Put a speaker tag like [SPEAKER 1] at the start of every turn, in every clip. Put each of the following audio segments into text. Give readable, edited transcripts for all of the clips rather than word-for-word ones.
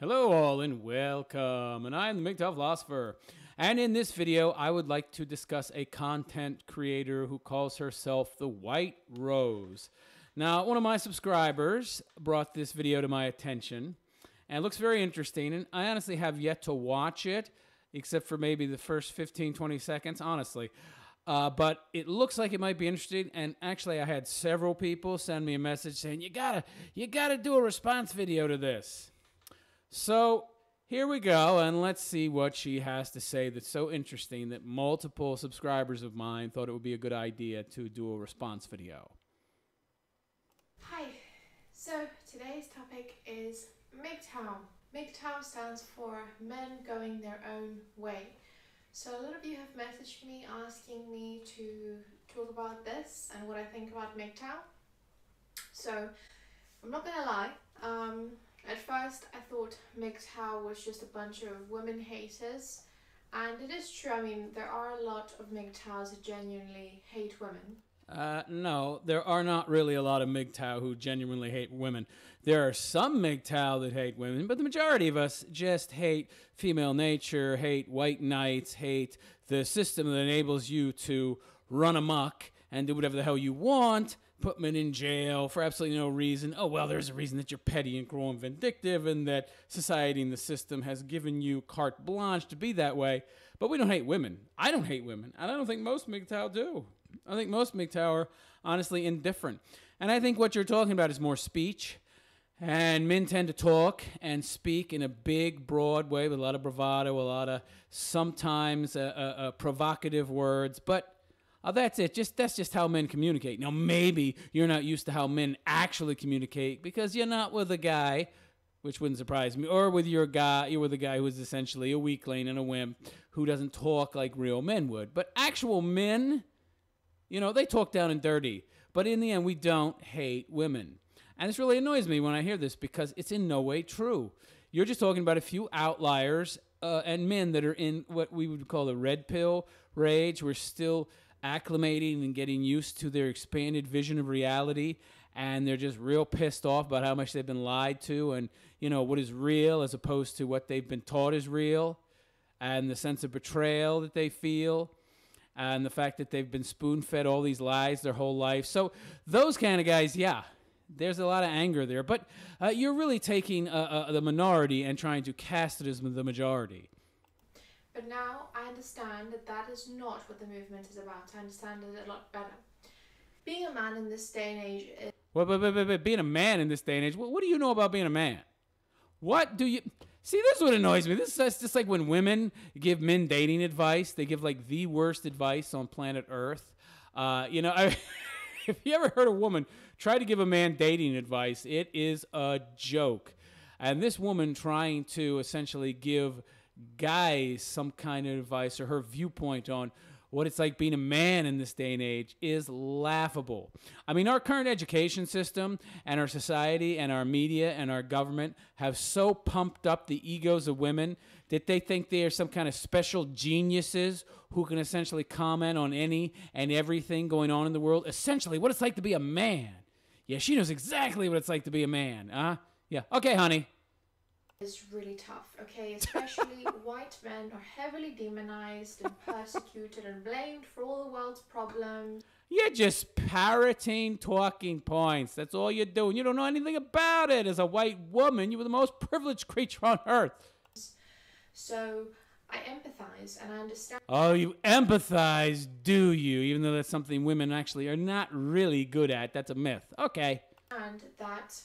[SPEAKER 1] Hello all and welcome, and I'm the MGTOW philosopher. And in this video, I would like to discuss a content creator who calls herself the White Rose. Now, one of my subscribers brought this video to my attention, and it looks very interesting, and I honestly have yet to watch it, except for maybe the first 15-20 seconds, honestly. But it looks like it might be interesting, and actually I had several people send me a message saying, you gotta do a response video to this. So here we go, and let's see what she has to say that's so interesting that multiple subscribers of mine thought it would be a good idea to do a response video.
[SPEAKER 2] Hi, so today's topic is MGTOW. MGTOW stands for Men Going Their Own Way. So a lot of you have messaged me asking me to talk about this and what I think about MGTOW. So I'm not gonna lie, at first I thought MGTOW was just a bunch of women haters, and it is true. I mean, there are a lot of MGTOWs that genuinely hate women.
[SPEAKER 1] No, there are not really a lot of MGTOW who genuinely hate women. There are some MGTOW that hate women, but the majority of us just hate female nature, hate white knights, hate the system that enables you to run amok and do whatever the hell you want, put men in jail for absolutely no reason. Oh, well, there's a reason that you're petty and cruel and vindictive and that society and the system has given you carte blanche to be that way. But we don't hate women. I don't hate women, and I don't think most MGTOW do. I think most MGTOW are honestly indifferent. And I think what you're talking about is more speech. And men tend to talk and speak in a big, broad way with a lot of bravado, a lot of sometimes provocative words. But that's it. That's just how men communicate. Now, maybe you're not used to how men actually communicate because you're not with a guy, which wouldn't surprise me, or with your guy. You're with a guy who is essentially a weakling and a wimp who doesn't talk like real men would. But actual men, you know, they talk down and dirty. But in the end, we don't hate women. And this really annoys me when I hear this because it's in no way true. You're just talking about a few outliers and men that are in what we would call the red pill rage. We're still acclimating and getting used to their expanded vision of reality, and they're just real pissed off about how much they've been lied to and, you know, what is real as opposed to what they've been taught is real, and the sense of betrayal that they feel, and the fact that they've been spoon-fed all these lies their whole life. So those kind of guys, yeah, there's a lot of anger there. But you're really taking the minority and trying to cast it as the majority.
[SPEAKER 2] But now I understand that that is not what the movement is about. I understand it a lot better. Being a man in this day and age is...
[SPEAKER 1] But being a man in this day and age, what do you know about being a man? What do you... See, this is what annoys me. This is just like when women give men dating advice. They give like the worst advice on planet Earth. You know, if you ever heard a woman try to give a man dating advice, it is a joke. And this woman trying to essentially give guys some kind of advice or her viewpoint on what it's like being a man in this day and age is laughable. I mean, our current education system and our society and our media and our government have so pumped up the egos of women that they think they are some kind of special geniuses who can essentially comment on any and everything going on in the world. Essentially, what it's like to be a man. Yeah, she knows exactly what it's like to be a man. Yeah. Okay, honey.
[SPEAKER 2] Is really tough, okay? Especially white men are heavily demonized and persecuted and blamed for all the world's problems.
[SPEAKER 1] You're just parroting talking points. That's all you're doing. You don't know anything about it. As a white woman, you were the most privileged creature on earth.
[SPEAKER 2] So I empathize and I understand.
[SPEAKER 1] Oh, you empathize, do you? Even though that's something women actually are not really good at. That's a myth. Okay.
[SPEAKER 2] And that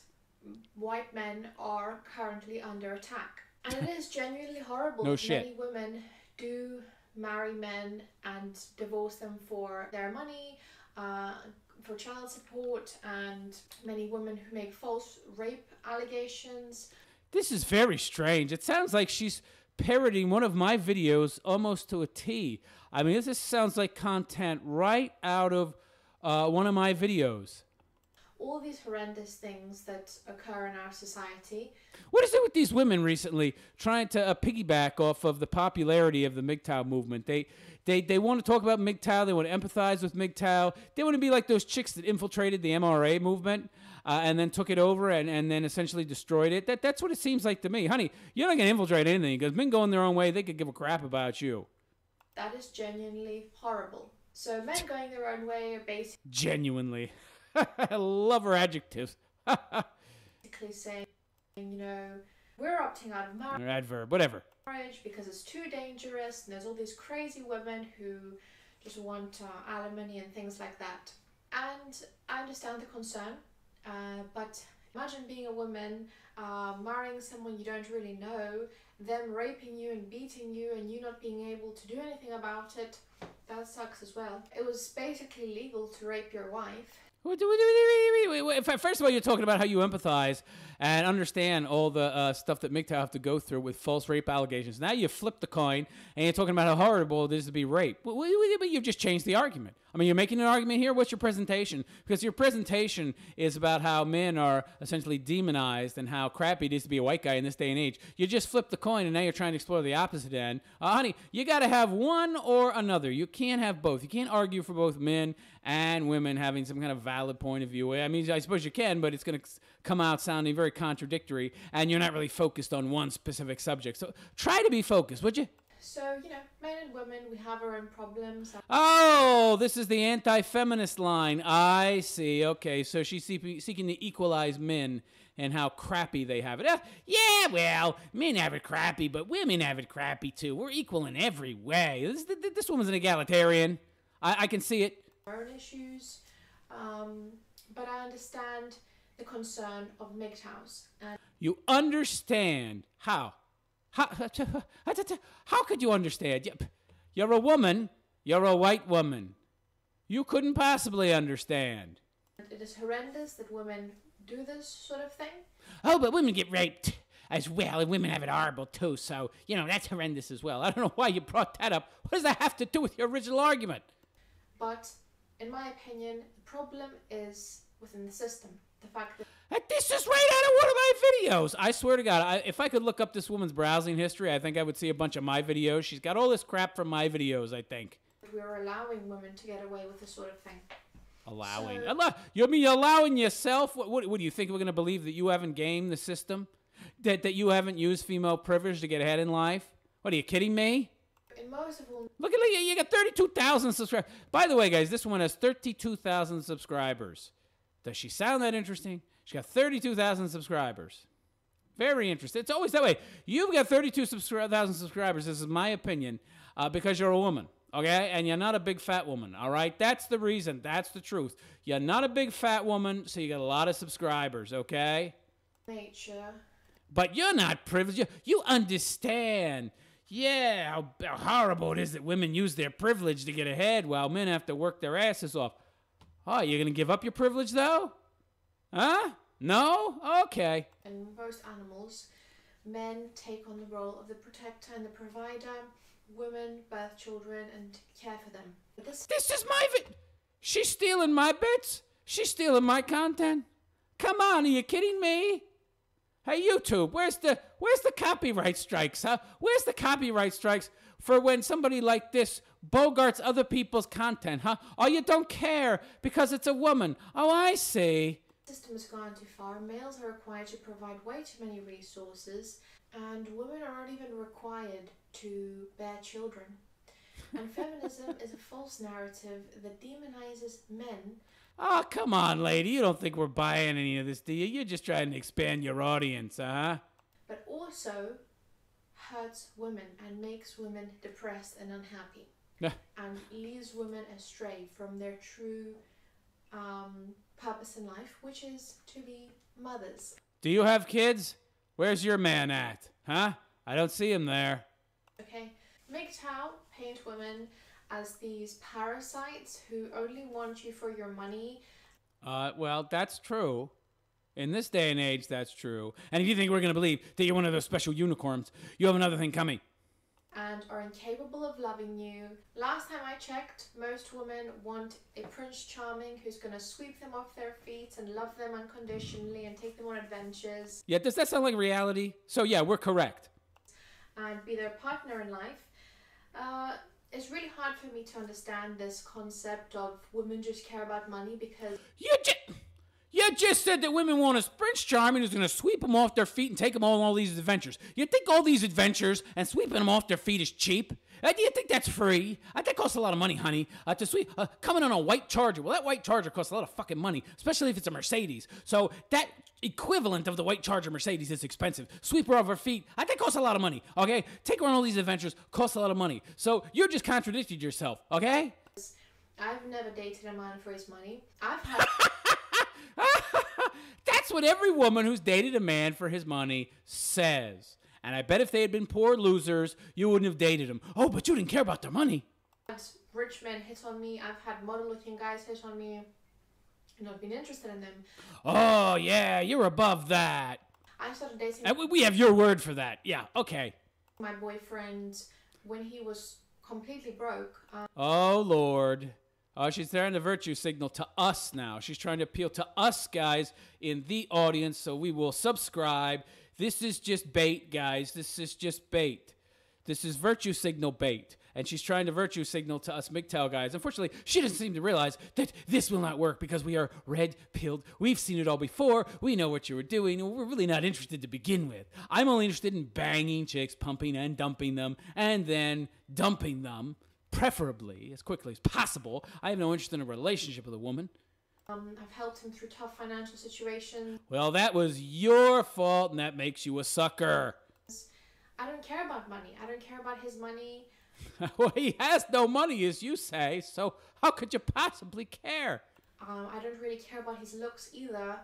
[SPEAKER 2] white men are currently under attack. And it is genuinely horrible
[SPEAKER 1] No
[SPEAKER 2] that
[SPEAKER 1] shit.
[SPEAKER 2] many women do marry men and divorce them for their money, for child support, and many women who make false rape allegations.
[SPEAKER 1] This is very strange. It sounds like she's parroting one of my videos almost to a T. I mean, this sounds like content right out of one of my videos.
[SPEAKER 2] all these horrendous things that occur in our society.
[SPEAKER 1] What is it with these women recently trying to piggyback off of the popularity of the MGTOW movement? They want to talk about MGTOW. They want to empathize with MGTOW. They want to be like those chicks that infiltrated the MRA movement and then took it over and then essentially destroyed it. That's what it seems like to me. Honey, you're not going to infiltrate anything because men going their own way, they could give a crap about you.
[SPEAKER 2] That is genuinely horrible. So men going their own way are basically...
[SPEAKER 1] Genuinely. I love her adjectives.
[SPEAKER 2] basically saying, you know, we're opting out of marriage.
[SPEAKER 1] Or adverb, whatever.
[SPEAKER 2] Because it's too dangerous, and there's all these crazy women who just want alimony and things like that. And I understand the concern, but imagine being a woman, marrying someone you don't really know, them raping you and beating you, and you not being able to do anything about it. That sucks as well. It was basically legal to rape your wife.
[SPEAKER 1] First of all, you're talking about how you empathize and understand all the stuff that MGTOW have to go through with false rape allegations. Now you flip the coin and you're talking about how horrible it is to be raped. But you've just changed the argument. I mean, you're making an argument here. What's your presentation? Because your presentation is about how men are essentially demonized and how crappy it is to be a white guy in this day and age. You just flip the coin and now you're trying to explore the opposite end. Honey, you got to have one or another. You can't have both. You can't argue for both men and women having some kind of valid point of view. I mean, I suppose you can, but it's going to come out sounding very contradictory, and you're not really focused on one specific subject. So try to be focused, would you?
[SPEAKER 2] So, you know, men and women, we have our own problems.
[SPEAKER 1] Oh, this is the anti-feminist line. I see. Okay, so she's seeking to equalize men and how crappy they have it. Yeah, well, men have it crappy, but women have it crappy too. We're equal in every way. This woman's an egalitarian. I can see it.
[SPEAKER 2] Our own issues, but I understand the concern of MGTOWs.
[SPEAKER 1] You understand how? How could you understand? You're a woman. You're a white woman. You couldn't possibly understand.
[SPEAKER 2] It is horrendous that women do this sort of thing.
[SPEAKER 1] Oh, but women get raped as well, and women have it horrible too, so, you know, that's horrendous as well. I don't know why you brought that up. What does that have to do with your original argument?
[SPEAKER 2] But, in my opinion, the problem is within the system. The fact that...
[SPEAKER 1] This is right out of one of my videos. I swear to God, if I could look up this woman's browsing history, I think I would see a bunch of my videos. She's got all this crap from my videos, I think.
[SPEAKER 2] We're allowing women to get away with this sort of thing.
[SPEAKER 1] Allowing? You mean allowing yourself? What do you think we're going to believe, that you haven't gamed the system? That you haven't used female privilege to get ahead in life? What, are you kidding me?
[SPEAKER 2] In most of all...
[SPEAKER 1] Look, you got 32,000 subscribers. By the way, guys, this one has 32,000 subscribers. Does she sound that interesting? She's got 32,000 subscribers. Very interesting. It's always that way. You've got 32,000 subscribers, this is my opinion, because you're a woman, okay? And you're not a big fat woman, all right? That's the reason. That's the truth. You're not a big fat woman, so you got a lot of subscribers, okay?
[SPEAKER 2] Nature.
[SPEAKER 1] But you're not privileged. You understand. Yeah, how horrible it is that women use their privilege to get ahead while men have to work their asses off. Oh, you're going to give up your privilege, though? Huh? No? Okay.
[SPEAKER 2] In most animals, men take on the role of the protector and the provider. Women birth children and care for them. But this
[SPEAKER 1] is my She's stealing my bits? She's stealing my content? Come on, are you kidding me? Hey, YouTube, where's the copyright strikes, huh? Where's the copyright strikes for when somebody like this bogarts other people's content, huh? Oh, you don't care because it's a woman. Oh, I see.
[SPEAKER 2] The system has gone too far. Males are required to provide way too many resources, and women are not even required to bear children. And feminism is a false narrative that demonizes men.
[SPEAKER 1] Oh, come on, lady. You don't think we're buying any of this, do you? You're just trying to expand your audience, huh?
[SPEAKER 2] But also hurts women and makes women depressed and unhappy. And leads women astray from their true purpose in life, which is to be mothers.
[SPEAKER 1] Do you have kids? Where's your man at? Huh? I don't see him there.
[SPEAKER 2] Okay. MGTOW paint women as these parasites who only want you for your money.
[SPEAKER 1] Well, that's true. In this day and age, that's true. And if you think we're going to believe that you're one of those special unicorns, you have another thing coming.
[SPEAKER 2] and are incapable of loving you. Last time I checked, most women want a Prince Charming who's going to sweep them off their feet and love them unconditionally and take them on adventures.
[SPEAKER 1] Yeah, does that sound like reality? So yeah, we're correct.
[SPEAKER 2] And be their partner in life. It's really hard for me to understand this concept of women just care about money because...
[SPEAKER 1] You just said that women want a Prince Charming who's going to sweep them off their feet and take them on all these adventures. You think all these adventures and sweeping them off their feet is cheap? Do you think that's free? That costs a lot of money, honey. To sweep, coming on a white Charger. Well, that white Charger costs a lot of fucking money, especially if it's a Mercedes. So that equivalent of the white Charger Mercedes is expensive. Sweep her off her feet. That costs a lot of money, okay? Take her on all these adventures. Costs a lot of money. So you just contradicted yourself, okay?
[SPEAKER 2] I've never dated a man for his money. I've had...
[SPEAKER 1] That's what every woman who's dated a man for his money says. And I bet if they had been poor losers, you wouldn't have dated them. Oh, but you didn't care about their money.
[SPEAKER 2] I've had rich men hit on me. I've had model-looking guys hit on me. Not been interested in them.
[SPEAKER 1] Oh, yeah, you're above that.
[SPEAKER 2] I started dating...
[SPEAKER 1] We have your word for that. Yeah, okay.
[SPEAKER 2] My boyfriend, when he was completely broke...
[SPEAKER 1] Oh, Lord. Oh, she's trying to virtue signal to us now. She's trying to appeal to us, guys, in the audience, so we will subscribe. This is just bait, guys. This is just bait. This is virtue signal bait. And she's trying to virtue signal to us MGTOW guys. Unfortunately, she doesn't seem to realize that this will not work because we are red-pilled. We've seen it all before. We know what you were doing, and we're really not interested to begin with. I'm only interested in banging chicks, pumping and dumping them, and then dumping them, preferably as quickly as possible. I have no interest in a relationship with a woman.
[SPEAKER 2] I've helped him through tough financial situations.
[SPEAKER 1] Well, that was your fault, and that makes you a sucker.
[SPEAKER 2] I don't care about money. I don't care about his money.
[SPEAKER 1] Well, he has no money, as you say, so how could you possibly care?
[SPEAKER 2] I don't really care about his looks either.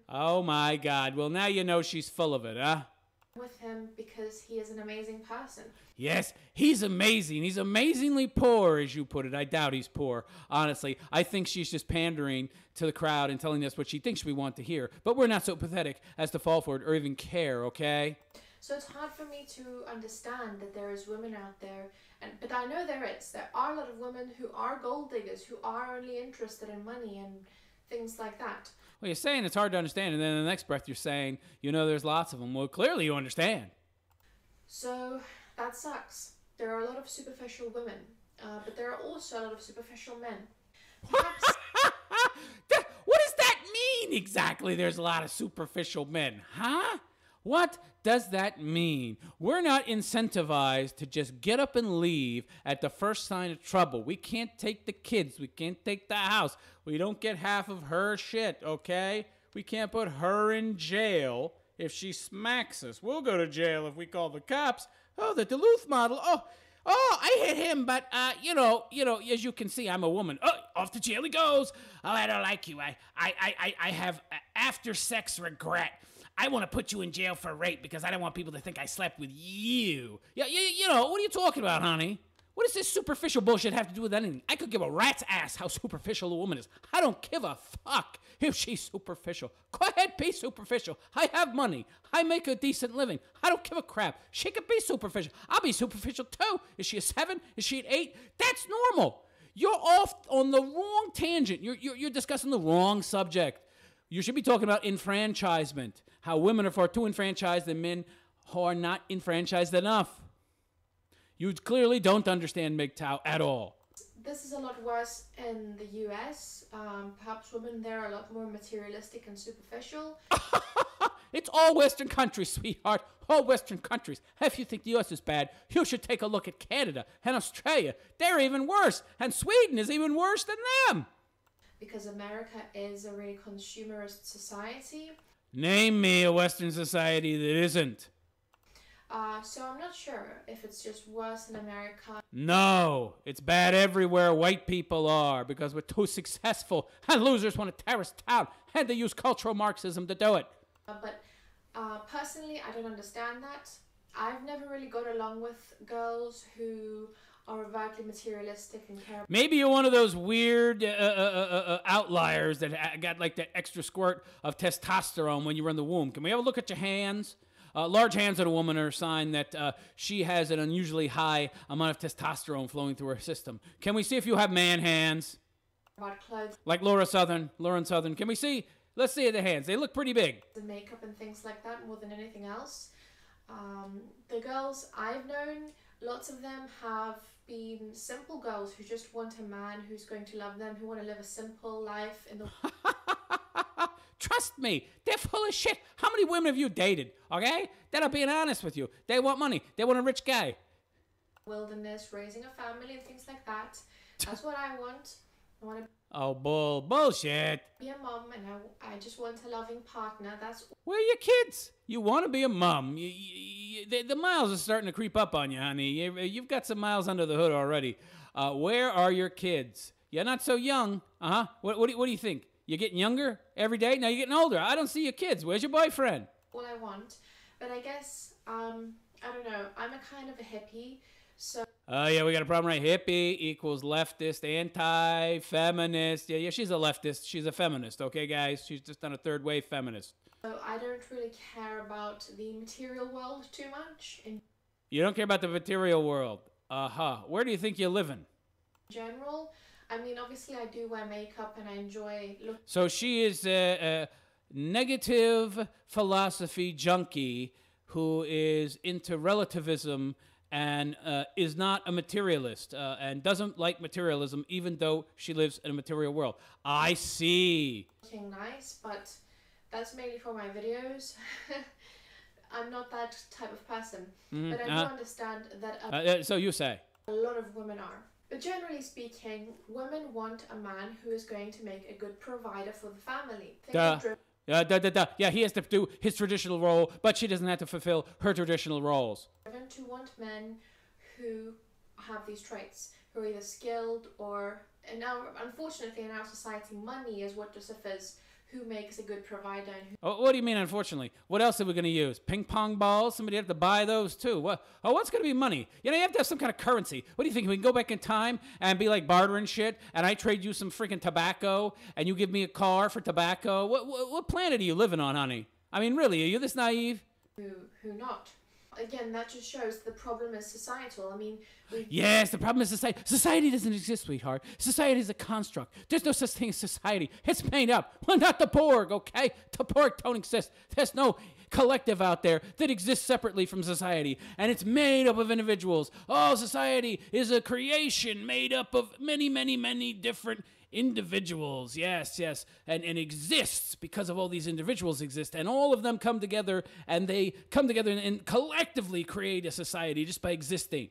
[SPEAKER 1] Oh, my God. Well, now you know she's full of it, huh?
[SPEAKER 2] With him because he is an amazing person.
[SPEAKER 1] Yes, he's amazing. He's amazingly poor, as you put it. I doubt he's poor, honestly. I think she's just pandering to the crowd and telling us what she thinks we want to hear. But we're not so pathetic as to fall for it or even care, okay?
[SPEAKER 2] So it's hard for me to understand that there is women out there, but I know there is. There are a lot of women who are gold diggers, who are only interested in money and things like that.
[SPEAKER 1] Well, you're saying it's hard to understand, and then in the next breath you're saying, you know, there's lots of them. Well, clearly you understand. So
[SPEAKER 2] that sucks. There are a lot of superficial women, but there are also a lot of superficial men. Perhaps...
[SPEAKER 1] What does that mean exactly, there's a lot of superficial men, huh? What does that mean? We're not incentivized to just get up and leave at the first sign of trouble. We can't take the kids. We can't take the house. We don't get half of her shit, okay? We can't put her in jail if she smacks us. We'll go to jail if we call the cops. Oh, the Duluth model. Oh, I hit him, but, you know, as you can see, I'm a woman. Oh, off to jail he goes. Oh, I don't like you. I have after-sex regret. I want to put you in jail for rape because I don't want people to think I slept with you. Yeah, you know, what are you talking about, honey? What does this superficial bullshit have to do with anything? I could give a rat's ass how superficial a woman is. I don't give a fuck if she's superficial. Go ahead, be superficial. I have money. I make a decent living. I don't give a crap. She could be superficial. I'll be superficial too. Is she a 7? Is she an 8? That's normal. You're off on the wrong tangent. You're discussing the wrong subject. You should be talking about enfranchisement. How women are far too enfranchised and men who are not enfranchised enough. You clearly don't understand MGTOW at all.
[SPEAKER 2] This is a lot worse in the US. Perhaps women there are a lot more materialistic and superficial.
[SPEAKER 1] It's all Western countries, sweetheart. All Western countries. If you think the US is bad, you should take a look at Canada and Australia. They're even worse. And Sweden is even worse than them.
[SPEAKER 2] Because America is a really consumerist society.
[SPEAKER 1] Name me a Western society that isn't.
[SPEAKER 2] So I'm not sure if it's just worse in America.
[SPEAKER 1] No, it's bad everywhere white people are because we're too successful and losers want to tear us down and they use cultural Marxism to do it.
[SPEAKER 2] But personally, I don't understand that. I've never really got along with girls who are overtly materialistic and care.
[SPEAKER 1] Maybe you're one of those weird outliers that got like that extra squirt of testosterone when you were in the womb. Can we have a look at your hands? Large hands on a woman are a sign that she has an unusually high amount of testosterone flowing through her system. Can we see if you have man hands?
[SPEAKER 2] About clothes.
[SPEAKER 1] Like Lauren Southern. Can we see? Let's see the hands. They look pretty big.
[SPEAKER 2] The makeup and things like that more than anything else. The girls I've known, lots of them have been simple girls who just want a man who's going to love them, who want to live a simple life in the
[SPEAKER 1] Trust me, they're full of shit. How many women have you dated? Okay? They're not being honest with you. They want money. They want a rich guy.
[SPEAKER 2] wilderness, raising a family and things like that. That's what I want. I want to
[SPEAKER 1] Oh, bullshit.
[SPEAKER 2] be a mom, and I just want a loving partner. That's
[SPEAKER 1] Where are your kids? You want to be a mom. The miles are starting to creep up on you, honey. You've got some miles under the hood already. Where are your kids? You're not so young. Uh-huh. What do you think? You're getting younger every day? Now you're getting older. I don't see your kids. Where's your boyfriend?
[SPEAKER 2] all I want. But I guess, I don't know. I'm a kind of a hippie, so
[SPEAKER 1] Oh, yeah, we got a problem, right? Hippie equals leftist, anti-feminist. Yeah, she's a leftist. She's a feminist, okay, guys? She's just not a third-wave feminist.
[SPEAKER 2] I don't really care about the material world too much in
[SPEAKER 1] You don't care about the material world. Uh-huh. Where do you think you're living?
[SPEAKER 2] general. I mean, obviously I do wear makeup and I enjoy look.
[SPEAKER 1] So she is a negative philosophy junkie who is into relativism and is not a materialist and doesn't like materialism even though she lives in a material world. I see.
[SPEAKER 2] Looking nice, but that's mainly for my videos. I'm not that type of person, but I do understand that
[SPEAKER 1] So you say.
[SPEAKER 2] a lot of women are. But generally speaking, women want a man who is going to make a good provider for the family. Think of
[SPEAKER 1] Yeah, he has to do his traditional role, but she doesn't have to fulfill her traditional roles.
[SPEAKER 2] driven to want men who have these traits, who are either skilled or, and now, unfortunately, in our society, money is what justifies who makes a good provider and who
[SPEAKER 1] Oh, what do you mean, unfortunately? What else are we going to use? Ping pong balls? Somebody have to buy those, too. What's going to be money? You know, you have to have some kind of currency. What do you think? We can go back in time and be like bartering shit, and I trade you some freaking tobacco, and you give me a car for tobacco? What planet are you living on, honey? I mean, really, are you this naive?
[SPEAKER 2] who not. Again, that just shows the problem is societal. I mean,
[SPEAKER 1] Yes, the problem is society. Society doesn't exist, sweetheart. Society is a construct. There's no such thing as society. It's made up. Well, not the Borg, okay? The Borg don't exist. There's no collective out there that exists separately from society, and it's made up of individuals. Oh, society is a creation made up of many, many, many different individuals. Yes, and exists because of all these individuals exist, and all of them come together, and they come together and collectively create a society just by existing.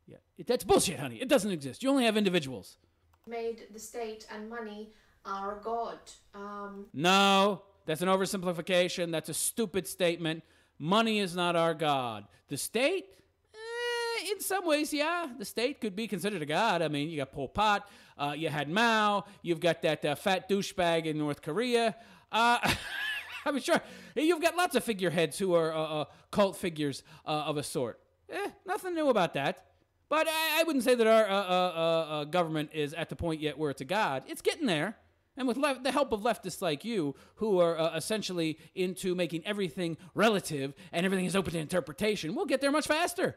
[SPEAKER 1] Yeah, that's bullshit, honey. It doesn't exist. You only have individuals.
[SPEAKER 2] made the state and money our god.
[SPEAKER 1] No, that's an oversimplification. That's a stupid statement. Money is not our god. The state? In some ways, yeah. The state could be considered a god. I mean, you got Pol Pot. You had Mao. You've got that fat douchebag in North Korea. I'm sure you've got lots of figureheads who are cult figures of a sort. Nothing new about that. But I wouldn't say that our government is at the point yet where it's a god. It's getting there. And with the help of leftists like you, who are essentially into making everything relative and everything is open to interpretation, we'll get there much faster.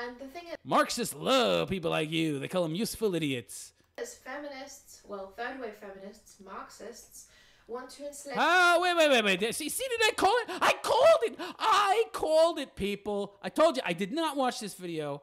[SPEAKER 2] And the thing
[SPEAKER 1] Marxists love people like you. They call them useful idiots.
[SPEAKER 2] is, feminists, well, third wave feminists, Marxists, want to enslave.
[SPEAKER 1] Oh, wait. See, did I call it? I called it, people. I told you, I did not watch this video.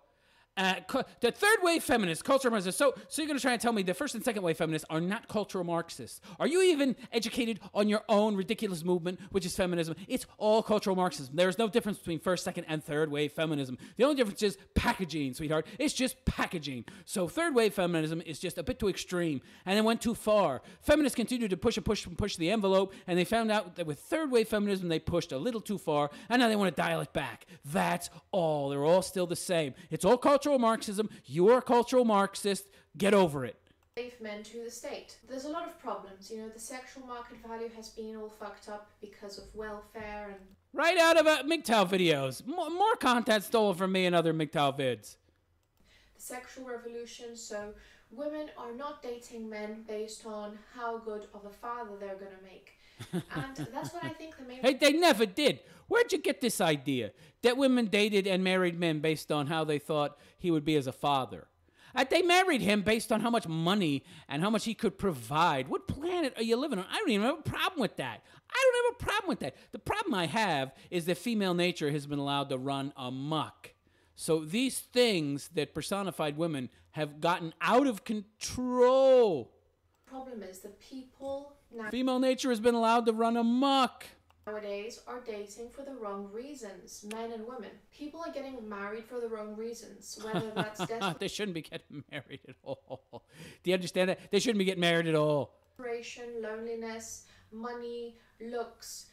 [SPEAKER 1] The third wave feminists, cultural Marxists. So you're going to try and tell me the first and second wave feminists are not cultural Marxists? Are you even educated on your own ridiculous movement, which is feminism? It's all cultural Marxism. There's no difference between first, second, and third wave feminism. The only difference is packaging, sweetheart. It's just packaging. So third wave feminism is just a bit too extreme, and it went too far. Feminists continued to push the envelope, and they found out that with third wave feminism, they pushed a little too far, and now they want to dial it back. That's all. They're all still the same. It's all cultural Marxism. You're a cultural Marxist. Get over it.
[SPEAKER 2] Men to the state. There's a lot of problems. You know, the sexual market value has been all fucked up because of welfare and
[SPEAKER 1] Right out of MGTOW videos. More content stolen from me and other MGTOW vids.
[SPEAKER 2] the sexual revolution. So women are not dating men based on how good of a father they're going to make. And that's what I think the main...
[SPEAKER 1] Hey, they never did. Where'd you get this idea that women dated and married men based on how they thought he would be as a father? They married him based on how much money and how much he could provide. What planet are you living on? I don't even have a problem with that. I don't have a problem with that. The problem I have is that female nature has been allowed to run amok. So these things that personified women have gotten out of control.
[SPEAKER 2] The problem is that people
[SPEAKER 1] female nature has been allowed to run amok.
[SPEAKER 2] Nowadays are dating for the wrong reasons, men and women. People are getting married for the wrong reasons, whether that's
[SPEAKER 1] they shouldn't be getting married at all. Do you understand that? They shouldn't be getting married at all.
[SPEAKER 2] Desperation, loneliness, money, looks.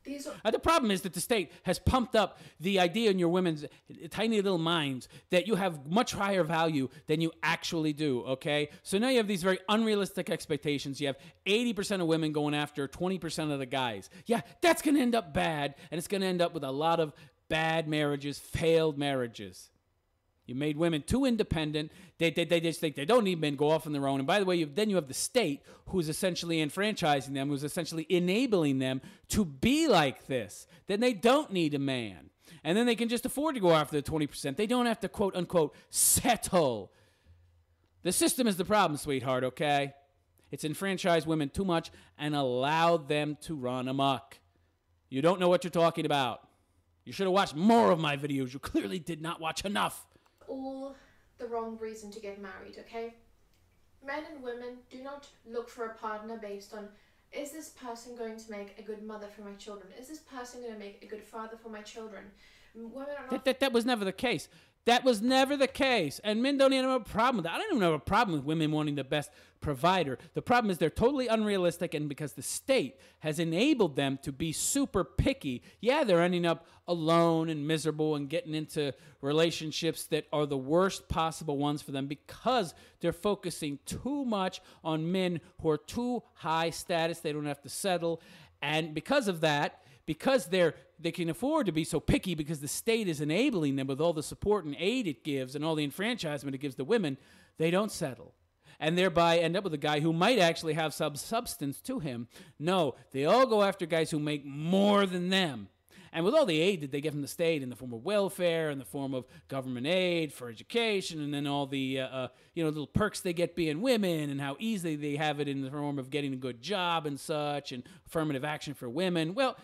[SPEAKER 2] These are...
[SPEAKER 1] The problem is that the state has pumped up the idea in your women's tiny little minds that you have much higher value than you actually do, okay? So now you have these very unrealistic expectations. You have 80% of women going after 20% of the guys. Yeah, that's going to end up bad, and it's going to end up with a lot of bad marriages, failed marriages. You made women too independent. They just think they don't need men, go off on their own. And by the way, then you have the state who's essentially enfranchising them, who's essentially enabling them to be like this. Then they don't need a man. And then they can just afford to go after the 20%. They don't have to, quote unquote, settle. The system is the problem, sweetheart, okay? It's enfranchised women too much and allowed them to run amok. You don't know what you're talking about. You should have watched more of my videos. You clearly did not watch enough.
[SPEAKER 2] All the wrong reason to get married, okay? Men and women do not look for a partner based on, is this person going to make a good mother for my children? Is this person going to make a good father for my children? Women are not...
[SPEAKER 1] That was never the case. That was never the case. And men don't even have a problem with that. I don't even have a problem with women wanting the best provider. The problem is they're totally unrealistic, and because the state has enabled them to be super picky, yeah, they're ending up alone and miserable and getting into relationships that are the worst possible ones for them because they're focusing too much on men who are too high status. They don't have to settle. And because of that, because they can afford to be so picky because the state is enabling them with all the support and aid it gives and all the enfranchisement it gives the women, they don't settle. And thereby end up with a guy who might actually have some substance to him. No, they all go after guys who make more than them. And with all the aid that they get from the state in the form of welfare, in the form of government aid for education, and then all the little perks they get being women, and how easily they have it in the form of getting a good job and such, and affirmative action for women, well,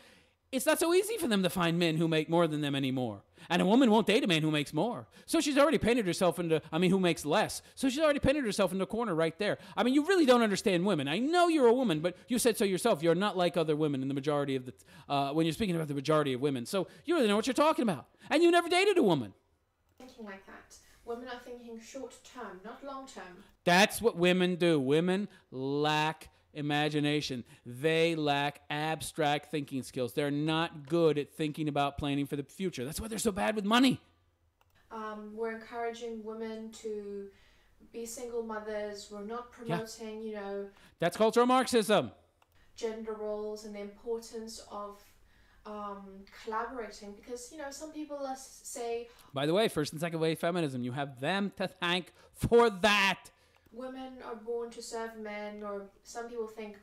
[SPEAKER 1] it's not so easy for them to find men who make more than them anymore. And a woman won't date a man who makes more. So she's already painted herself who makes less. So she's already painted herself into a corner right there. I mean, you really don't understand women. I know you're a woman, but you said so yourself. You're not like other women in the majority of when you're speaking about the majority of women. So you really know what you're talking about. And you never dated a woman.
[SPEAKER 2] Thinking like that. Women are thinking short term, not long term.
[SPEAKER 1] That's what women do. Women lack imagination. They lack abstract thinking skills. They're not good at thinking about planning for the future. That's why they're so bad with money.
[SPEAKER 2] We're encouraging women to be single mothers. We're not promoting,
[SPEAKER 1] That's cultural Marxism.
[SPEAKER 2] Gender roles and the importance of collaborating, because some people say,
[SPEAKER 1] by the way, first and second wave feminism, you have them to thank for that.
[SPEAKER 2] Women are born to serve men, or some people think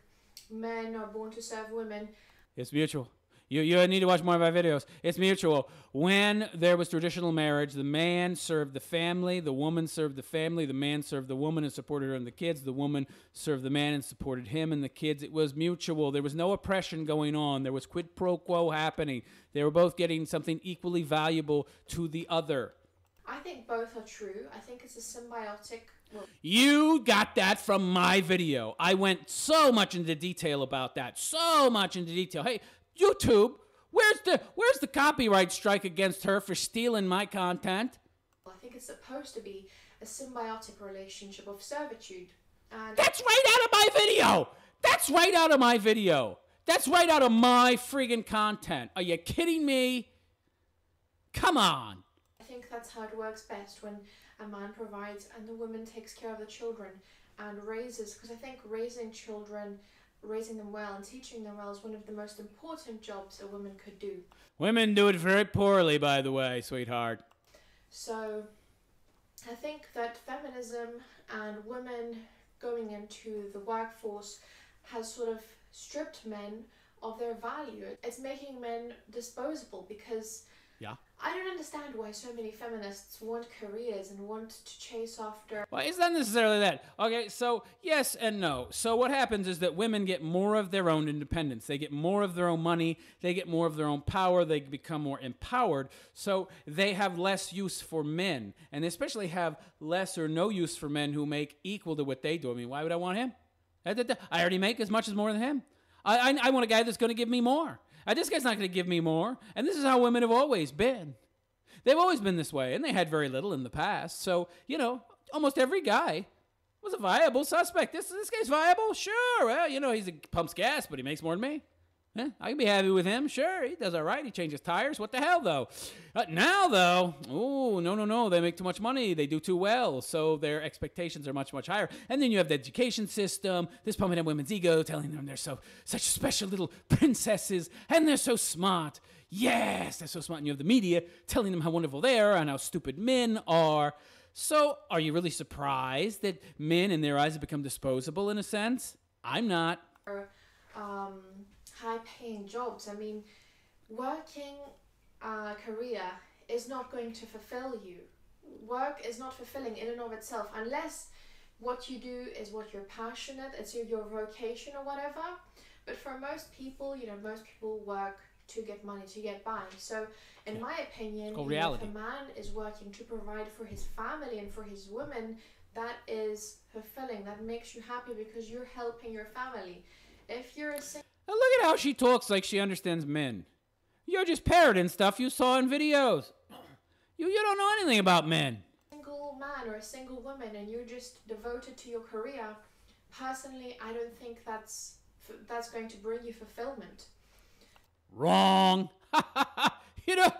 [SPEAKER 2] men are born to serve women.
[SPEAKER 1] It's mutual. You need to watch more of my videos. It's mutual. When there was traditional marriage, the man served the family, the woman served the family, the man served the woman and supported her and the kids, the woman served the man and supported him and the kids. It was mutual. There was no oppression going on. There was quid pro quo happening. They were both getting something equally valuable to the other.
[SPEAKER 2] I think both are true. I think it's a symbiotic...
[SPEAKER 1] You got that from my video. I went so much into detail about that. So much into detail. Hey, YouTube, where's the copyright strike against her for stealing my content?
[SPEAKER 2] I think it's supposed to be a symbiotic relationship of servitude. And
[SPEAKER 1] that's right out of my video. That's right out of my video. That's right out of my friggin' content. Are you kidding me? Come on.
[SPEAKER 2] I think that's how it works best, when a man provides and the woman takes care of the children and raises, because I think raising children, raising them well and teaching them well is one of the most important jobs a woman could do.
[SPEAKER 1] Women do it very poorly, by the way, sweetheart.
[SPEAKER 2] So I think that feminism and women going into the workforce has sort of stripped men of their value. It's making men disposable because
[SPEAKER 1] Yeah.
[SPEAKER 2] I don't understand why so many feminists want careers and want to chase after.
[SPEAKER 1] Well, it's not necessarily that. Okay, so yes and no. So what happens is that women get more of their own independence. They get more of their own money. They get more of their own power. They become more empowered. So they have less use for men. And they especially have less or no use for men who make equal to what they do. I mean, why would I want him? I already make as much as more than him. I want a guy that's going to give me more. This guy's not going to give me more. And this is how women have always been. They've always been this way, and they had very little in the past. So, you know, almost every guy was a viable suspect. This guy's viable? Sure. Well, you know, he pumps gas, but he makes more than me. Yeah, I can be happy with him. Sure, he does all right. He changes tires. What the hell, though? Now, though, oh, no. They make too much money. They do too well. So their expectations are much, much higher. And then you have the education system, this pumping up women's ego, telling them they're such special little princesses, and they're so smart. Yes, they're so smart. And you have the media telling them how wonderful they are and how stupid men are. So are you really surprised that men, in their eyes, have become disposable in a sense? I'm not.
[SPEAKER 2] High-paying jobs. I mean, working career is not going to fulfill you. Work is not fulfilling in and of itself unless what you do is what you're passionate, it's your vocation or whatever. But for most people, you know, most people work to get money, to get by. So in my opinion, if a man is working to provide for his family and for his woman, that is fulfilling. That makes you happy because you're helping your family. If you're a
[SPEAKER 1] now look at how she talks like she understands men. You're just parroting stuff you saw in videos. You don't know anything about men.
[SPEAKER 2] Single man or a single woman and you're just devoted to your career, personally, I don't think that's going to bring you fulfillment.
[SPEAKER 1] Wrong. You know,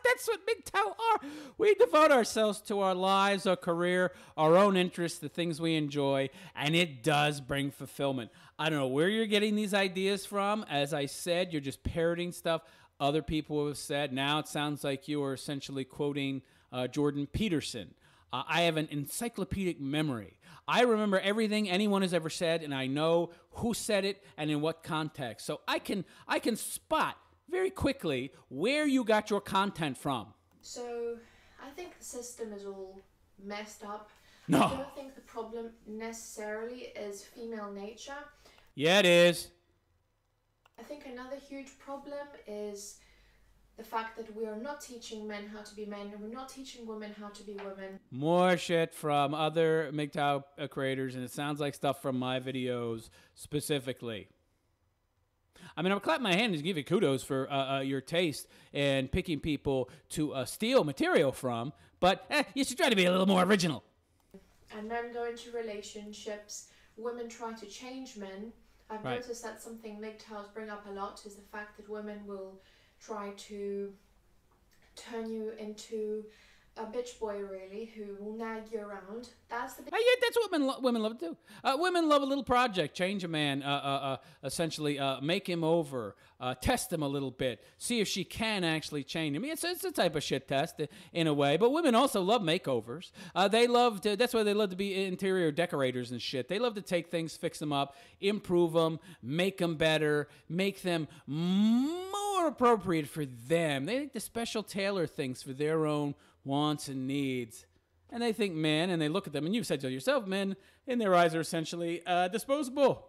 [SPEAKER 1] that's what MGTOW are. We devote ourselves to our lives, our career, our own interests, the things we enjoy, and it does bring fulfillment. I don't know where you're getting these ideas from. As I said, you're just parroting stuff other people have said. Now it sounds like you are essentially quoting Jordan Peterson. I have an encyclopedic memory. I remember everything anyone has ever said, and I know who said it and in what context. So I can spot very quickly where you got your content from.
[SPEAKER 2] So I think the system is all messed up.
[SPEAKER 1] No.
[SPEAKER 2] I don't think the problem necessarily is female nature.
[SPEAKER 1] Yeah, it is.
[SPEAKER 2] I think another huge problem is the fact that we are not teaching men how to be men, and we're not teaching women how to be women.
[SPEAKER 1] More shit from other MGTOW creators, and it sounds like stuff from my videos specifically. I mean, I'm clapping my hand and give you kudos for your taste and picking people to steal material from, but you should try to be a little more original.
[SPEAKER 2] And men go into relationships, women try to change men. I've noticed that something MGTOWs bring up a lot is the fact that women will try to turn you into a bitch boy, really, who will nag you around. That's the big...
[SPEAKER 1] Yeah, that's what women love to do. Women love a little project, change a man, essentially make him over, test him a little bit, see if she can actually change him. I mean, it's a type of shit test in a way, but women also love makeovers. They love to, that's why they love to be interior decorators and shit. They love to take things, fix them up, improve them, make them better, make them more appropriate for them. They like to special tailor things for their own wants and needs. And they think men, and they look at them, and you've said so yourself, men, in their eyes are essentially disposable.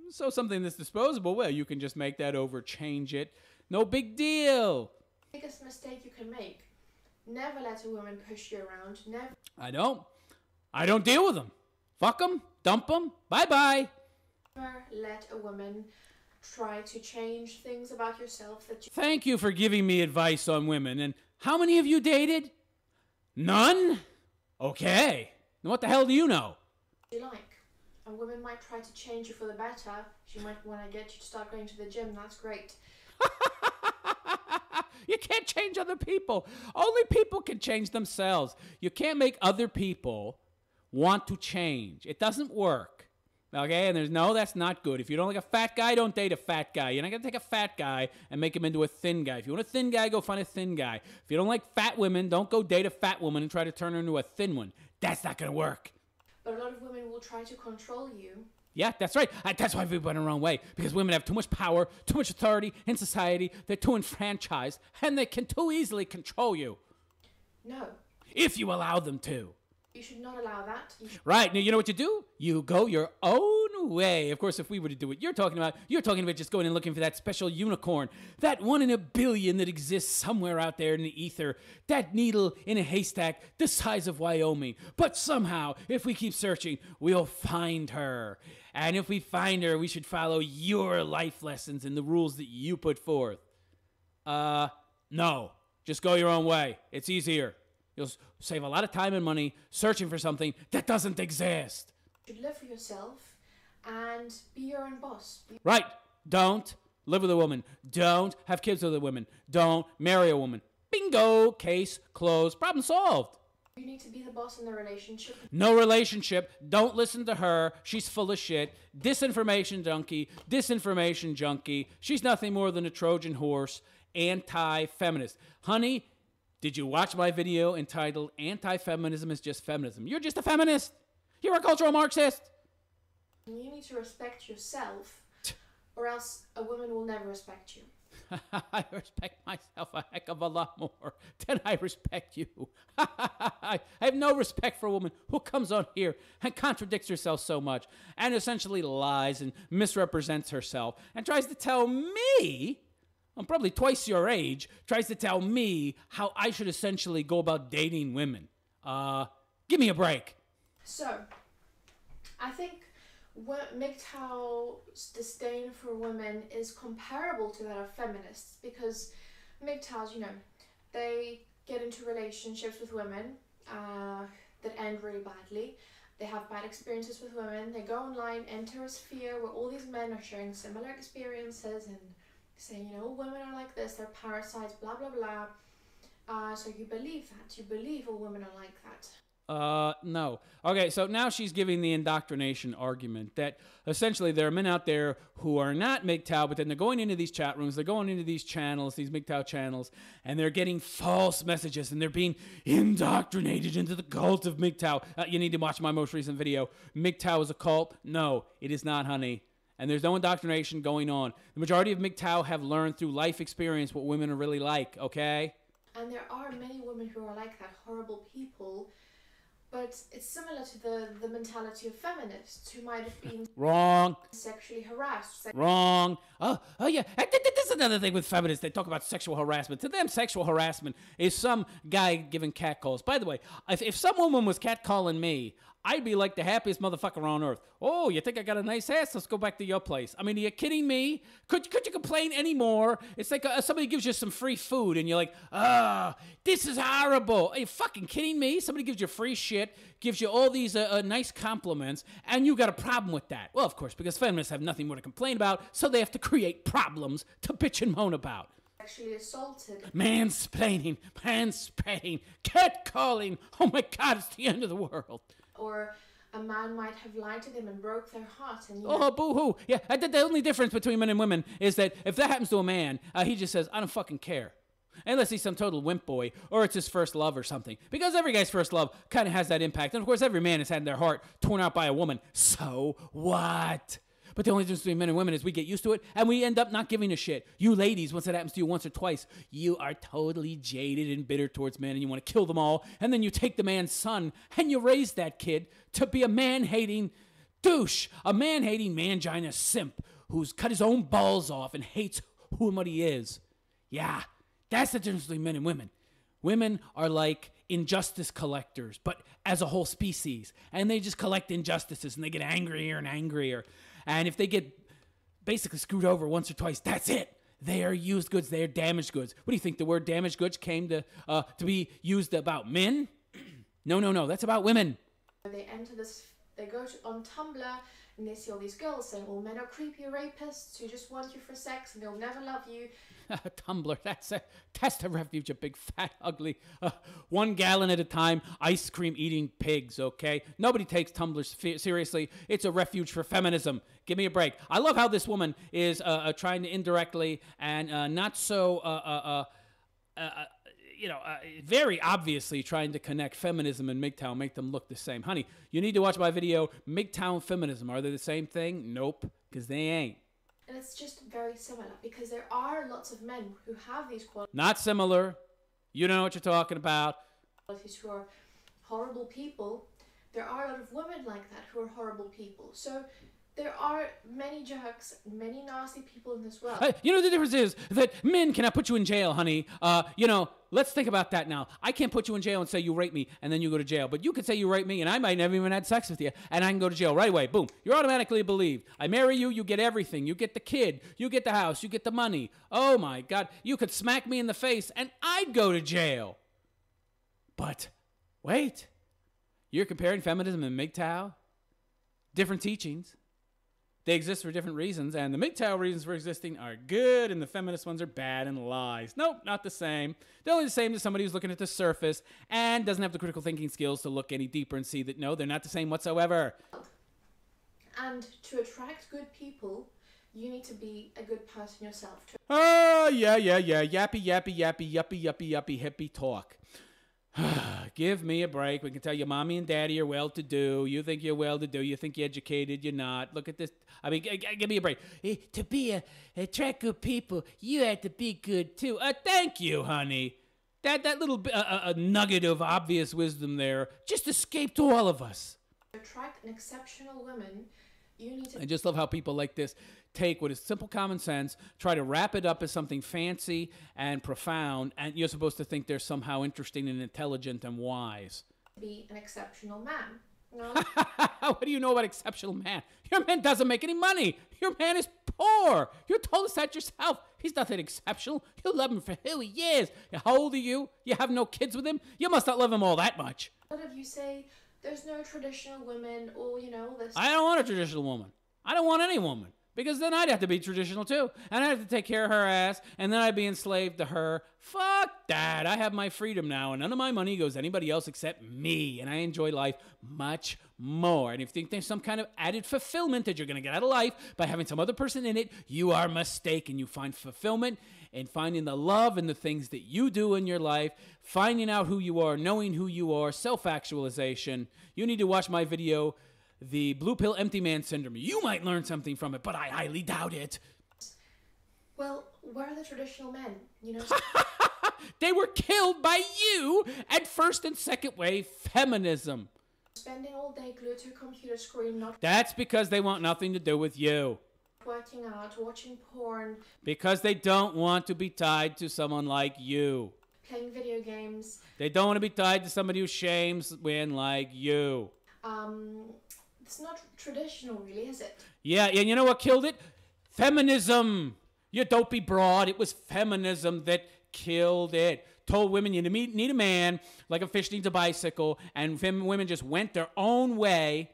[SPEAKER 1] So something that's disposable, well, you can just make that over, change it. No big deal.
[SPEAKER 2] Biggest mistake you can make. Never let a woman push you around. Never.
[SPEAKER 1] I don't deal with them. Fuck them, dump them, bye-bye.
[SPEAKER 2] Never let a woman try to change things about yourself that you...
[SPEAKER 1] Thank you for giving me advice on women. And how many of you dated? None? Okay. Now what the hell do you know?
[SPEAKER 2] You like. A woman might try to change you for the better. She might want to get you to start going to the gym. That's great.
[SPEAKER 1] You can't change other people. Only people can change themselves. You can't make other people want to change. It doesn't work. Okay, and that's not good. If you don't like a fat guy, don't date a fat guy. You're not going to take a fat guy and make him into a thin guy. If you want a thin guy, go find a thin guy. If you don't like fat women, don't go date a fat woman and try to turn her into a thin one. That's not going to work.
[SPEAKER 2] But a lot of women will try to control you
[SPEAKER 1] Yeah, that's right. That's why we've went our own way. Because women have too much power, too much authority in society. They're too enfranchised, and they can too easily control you.
[SPEAKER 2] No.
[SPEAKER 1] If you allow them to.
[SPEAKER 2] You should not allow that.
[SPEAKER 1] Right. Now, you know what you do? You go your own way. Of course, if we were to do what you're talking about just going and looking for that special unicorn, that 1 in a billion that exists somewhere out there in the ether, that needle in a haystack the size of Wyoming. But somehow, if we keep searching, we'll find her. And if we find her, we should follow your life lessons and the rules that you put forth. No. Just go your own way. It's easier. You'll save a lot of time and money searching for something that doesn't exist.
[SPEAKER 2] You should live for yourself and be your own boss.
[SPEAKER 1] Right. Don't live with a woman. Don't have kids with a woman. Don't marry a woman. Bingo. Case closed. Problem solved.
[SPEAKER 2] You need to be the boss in the relationship.
[SPEAKER 1] No relationship. Don't listen to her. She's full of shit. Disinformation junkie. She's nothing more than a Trojan horse. Anti-feminist. Honey, did you watch my video entitled Anti-Feminism is Just Feminism? You're just a feminist. You're a cultural Marxist.
[SPEAKER 2] You need to respect yourself, or else a woman will never respect you.
[SPEAKER 1] I respect myself a heck of a lot more than I respect you. I have no respect for a woman who comes on here and contradicts herself so much and essentially lies and misrepresents herself and tries to tell me, I'm probably twice your age, tries to tell me how I should essentially go about dating women. Give me a break.
[SPEAKER 2] So, I think MGTOW's disdain for women is comparable to that of feminists, because MGTOWs, they get into relationships with women that end really badly. They have bad experiences with women. They go online, enter a sphere where all these men are sharing similar experiences and saying, women are like this, they're parasites, blah, blah, blah. So you believe that. You believe all women are like that.
[SPEAKER 1] No. Okay, so now she's giving the indoctrination argument that essentially there are men out there who are not MGTOW, but then they're going into these chat rooms, they're going into these channels, these MGTOW channels, and they're getting false messages, and they're being indoctrinated into the cult of MGTOW. You need to watch my most recent video. MGTOW is a cult? No, it is not, honey. And there's no indoctrination going on. The majority of MGTOW have learned through life experience what women are really like, okay?
[SPEAKER 2] And there are many women who are like that, horrible people. But it's similar to the mentality of feminists who might have been
[SPEAKER 1] wrong,
[SPEAKER 2] sexually harassed.
[SPEAKER 1] Wrong. Oh yeah. This is another thing with feminists. They talk about sexual harassment. To them, sexual harassment is some guy giving catcalls. By the way, if some woman was catcalling me, I'd be like the happiest motherfucker on earth. Oh, you think I got a nice ass? Let's go back to your place. I mean, are you kidding me? Could you complain anymore? It's like somebody gives you some free food and you're like, this is horrible. Are you fucking kidding me? Somebody gives you free shit, gives you all these nice compliments, and you got a problem with that. Well, of course, because feminists have nothing more to complain about, so they have to create problems to bitch and moan about.
[SPEAKER 2] Actually assaulted.
[SPEAKER 1] Mansplaining, catcalling. Oh my God, it's the end of the world.
[SPEAKER 2] Or a man might have lied to them and broke their heart. And
[SPEAKER 1] boo-hoo. Yeah, the only difference between men and women is that if that happens to a man, he just says, I don't fucking care. Unless he's some total wimp boy, or it's his first love or something. Because every guy's first love kind of has that impact. And of course, every man has had their heart torn out by a woman. So what? But the only difference between men and women is we get used to it, and we end up not giving a shit. You ladies, once it happens to you once or twice, you are totally jaded and bitter towards men, and you want to kill them all, and then you take the man's son, and you raise that kid to be a man-hating douche, a man-hating mangina simp who's cut his own balls off and hates who and what he is. Yeah, that's the difference between men and women. Women are like injustice collectors, but as a whole species, and they just collect injustices, and they get angrier and angrier. And if they get basically screwed over once or twice, that's it. They are used goods. They are damaged goods. What do you think? The word damaged goods came to be used about men? No. That's about women.
[SPEAKER 2] They enter this. They go on Tumblr and they see all these girls saying, "Well, men are creepy rapists who just want you for sex and they'll never love you."
[SPEAKER 1] Tumblr, that's the refuge of big, fat, ugly, 1 gallon at a time, ice cream eating pigs, okay? Nobody takes Tumblr seriously. It's a refuge for feminism. Give me a break. I love how this woman is trying to indirectly and not so, very obviously trying to connect feminism and MGTOW, make them look the same. Honey, you need to watch my video, MGTOW and feminism. Are they the same thing? Nope, because they ain't.
[SPEAKER 2] And it's just very similar, because there are lots of men who have these qualities.
[SPEAKER 1] Not similar. You don't know what you're talking about.
[SPEAKER 2] Who are horrible people. There are a lot of women like that who are horrible people. So there are many jerks, many nasty people in this world.
[SPEAKER 1] The difference is that men cannot put you in jail, honey. Let's think about that now. I can't put you in jail and say you raped me and then you go to jail. But you could say you raped me and I might never even had sex with you and I can go to jail right away. Boom. You're automatically believed. I marry you, you get everything. You get the kid, you get the house, you get the money. Oh my God. You could smack me in the face and I'd go to jail. But wait. You're comparing feminism and MGTOW? Different teachings. They exist for different reasons, and the MGTOW reasons for existing are good, and the feminist ones are bad and lies. Nope, not the same. They're only the same as somebody who's looking at the surface and doesn't have the critical thinking skills to look any deeper and see that, no, they're not the same whatsoever.
[SPEAKER 2] And to attract good people, you need to be a good person yourself.
[SPEAKER 1] Oh, yeah. Yappy, hippie talk. Give me a break. We can tell you mommy and daddy are well-to-do. You think you're well-to-do. You think you're educated. You're not. Look at this. I mean, give me a break. To be attract good people, you have to be good, too. Thank you, honey. That little nugget of obvious wisdom there just escaped all of us.
[SPEAKER 2] To attract an exceptional woman, you need to...
[SPEAKER 1] I just love how people like this take what is simple common sense, try to wrap it up as something fancy and profound, and you're supposed to think they're somehow interesting and intelligent and wise.
[SPEAKER 2] Be an exceptional man. No?
[SPEAKER 1] What do you know about exceptional man? Your man doesn't make any money. Your man is poor. You told us that yourself. He's nothing exceptional. You love him for who he is. How old are you? You have no kids with him? You must not love him all that much.
[SPEAKER 2] What if you say there's no traditional women or, this...
[SPEAKER 1] I don't want a traditional woman. I don't want any woman. Because then I'd have to be traditional too. And I'd have to take care of her ass. And then I'd be enslaved to her. Fuck that. I have my freedom now. And none of my money goes to anybody else except me. And I enjoy life much more. And if you think there's some kind of added fulfillment that you're going to get out of life by having some other person in it, you are mistaken. You find fulfillment in finding the love in the things that you do in your life, finding out who you are, knowing who you are, self-actualization. You need to watch my video, The Blue Pill Empty Man Syndrome. You might learn something from it, but I highly doubt it.
[SPEAKER 2] Well, where are the traditional men?
[SPEAKER 1] They were killed by you at first and second wave feminism.
[SPEAKER 2] Spending all day glued to a computer screen, not...
[SPEAKER 1] That's because they want nothing to do with you.
[SPEAKER 2] Working out, watching porn.
[SPEAKER 1] Because they don't want to be tied to someone like you.
[SPEAKER 2] Playing video games.
[SPEAKER 1] They don't want to be tied to somebody who shames when like you.
[SPEAKER 2] It's not traditional, really, is it?
[SPEAKER 1] Yeah, and you know what killed it? Feminism. You dopey broad. It was feminism that killed it. Told women you need a man like a fish needs a bicycle, and women just went their own way.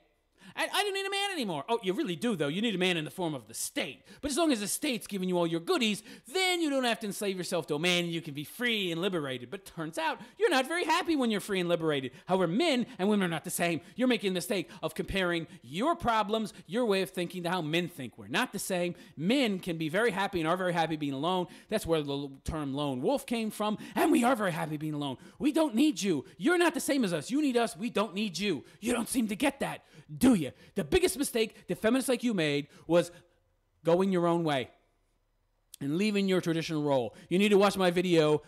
[SPEAKER 1] I don't need a man anymore. Oh, you really do, though. You need a man in the form of the state. But as long as the state's giving you all your goodies, then you don't have to enslave yourself to a man and you can be free and liberated. But turns out you're not very happy when you're free and liberated. However, men and women are not the same. You're making the mistake of comparing your problems, your way of thinking, to how men think. We're not the same. Men can be very happy and are very happy being alone. That's where the term lone wolf came from. And we are very happy being alone. We don't need you. You're not the same as us. You need us. We don't need you. You don't seem to get that, do you? The biggest mistake that feminists like you made was going your own way and leaving your traditional role. You need to watch my video,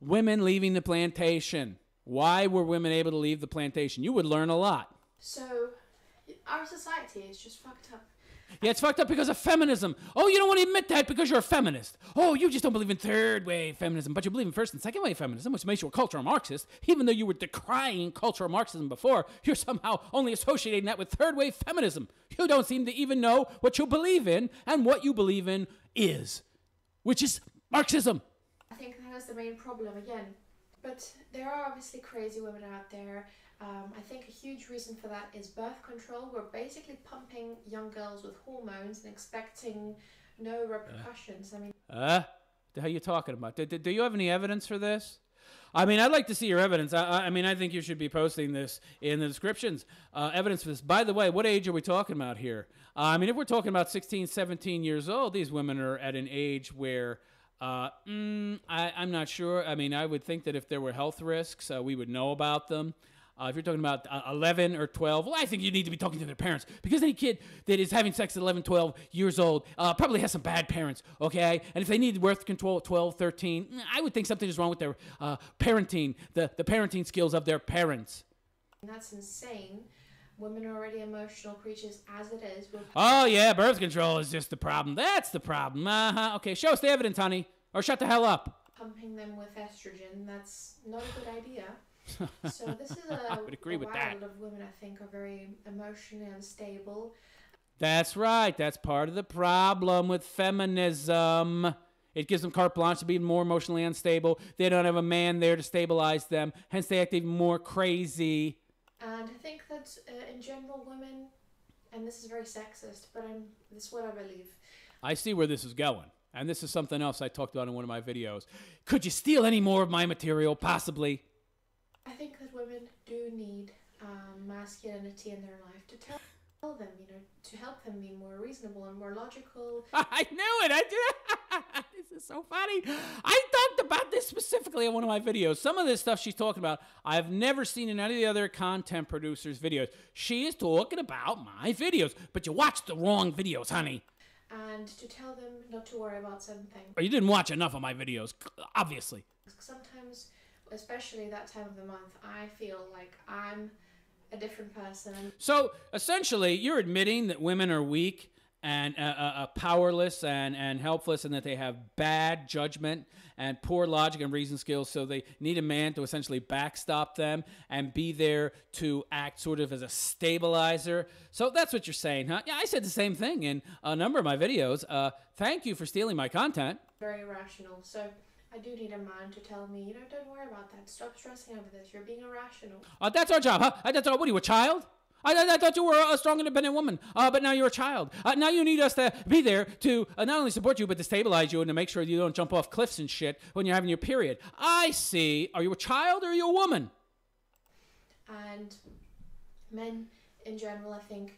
[SPEAKER 1] Women Leaving the Plantation. Why were women able to leave the plantation? You would learn a lot.
[SPEAKER 2] So, our society is just fucked up.
[SPEAKER 1] Yeah, it's fucked up because of feminism. Oh, you don't want to admit that because you're a feminist. Oh, you just don't believe in third wave feminism, but you believe in first and second wave feminism, which makes you a cultural Marxist. Even though you were decrying cultural Marxism before, you're somehow only associating that with third wave feminism. You don't seem to even know what you believe in, and what you believe in is, which is Marxism.
[SPEAKER 2] I think that is the main problem again. But there are obviously crazy women out there. I think a huge reason for that is birth control. We're basically pumping young girls with hormones and expecting no repercussions.
[SPEAKER 1] The hell are you talking about? Do you have any evidence for this? I mean, I'd like to see your evidence. I think you should be posting this in the descriptions. Evidence for this. By the way, what age are we talking about here? If we're talking about 16, 17 years old, these women are at an age where I'm not sure. I mean, I would think that if there were health risks, we would know about them. If you're talking about 11 or 12, well, I think you need to be talking to their parents, because any kid that is having sex at 11, 12 years old probably has some bad parents, okay? And if they need birth control at 12, 13, I would think something is wrong with their parenting, the parenting skills of their parents.
[SPEAKER 2] That's insane. Women are already emotional creatures as it is.
[SPEAKER 1] Oh, yeah, birth control is just the problem. That's the problem. Okay, show us the evidence, honey, or shut the hell up.
[SPEAKER 2] Pumping them with estrogen, that's not a good idea. So this is
[SPEAKER 1] I would agree with that.
[SPEAKER 2] A lot of women, I think, are very emotionally unstable.
[SPEAKER 1] That's right. That's part of the problem with feminism. It gives them carte blanche to be more emotionally unstable. They don't have a man there to stabilize them. Hence, they act even more crazy.
[SPEAKER 2] And I think that in general, women, and this is very sexist, but this is what I believe.
[SPEAKER 1] I see where this is going. And this is something else I talked about in one of my videos. Could you steal any more of my material? Possibly.
[SPEAKER 2] I think that women do need masculinity in their life to tell them, to help them be more reasonable and more logical.
[SPEAKER 1] I knew it. I did. This is so funny. I talked about this specifically in one of my videos. Some of this stuff she's talking about, I've never seen in any of the other content producers' videos. She is talking about my videos, but you watched the wrong videos, honey.
[SPEAKER 2] And to tell them not to worry about something.
[SPEAKER 1] Or you didn't watch enough of my videos, obviously.
[SPEAKER 2] Sometimes, especially that time of the month, I feel like I'm a different person.
[SPEAKER 1] So essentially, you're admitting that women are weak and powerless and helpless, and that they have bad judgment and poor logic and reason skills, so they need a man to essentially backstop them and be there to act sort of as a stabilizer. So that's what you're saying, huh? Yeah, I said the same thing in a number of my videos. Thank you for stealing my content.
[SPEAKER 2] Very rational. So I do need a man to tell me, don't worry about that. Stop stressing over this. You're being irrational.
[SPEAKER 1] That's our job, huh? What are you, a child? I thought you were a strong, independent woman, but now you're a child. Now you need us to be there to not only support you, but to stabilize you and to make sure you don't jump off cliffs and shit when you're having your period. I see. Are you a child or are you a woman?
[SPEAKER 2] And men, in general, I think,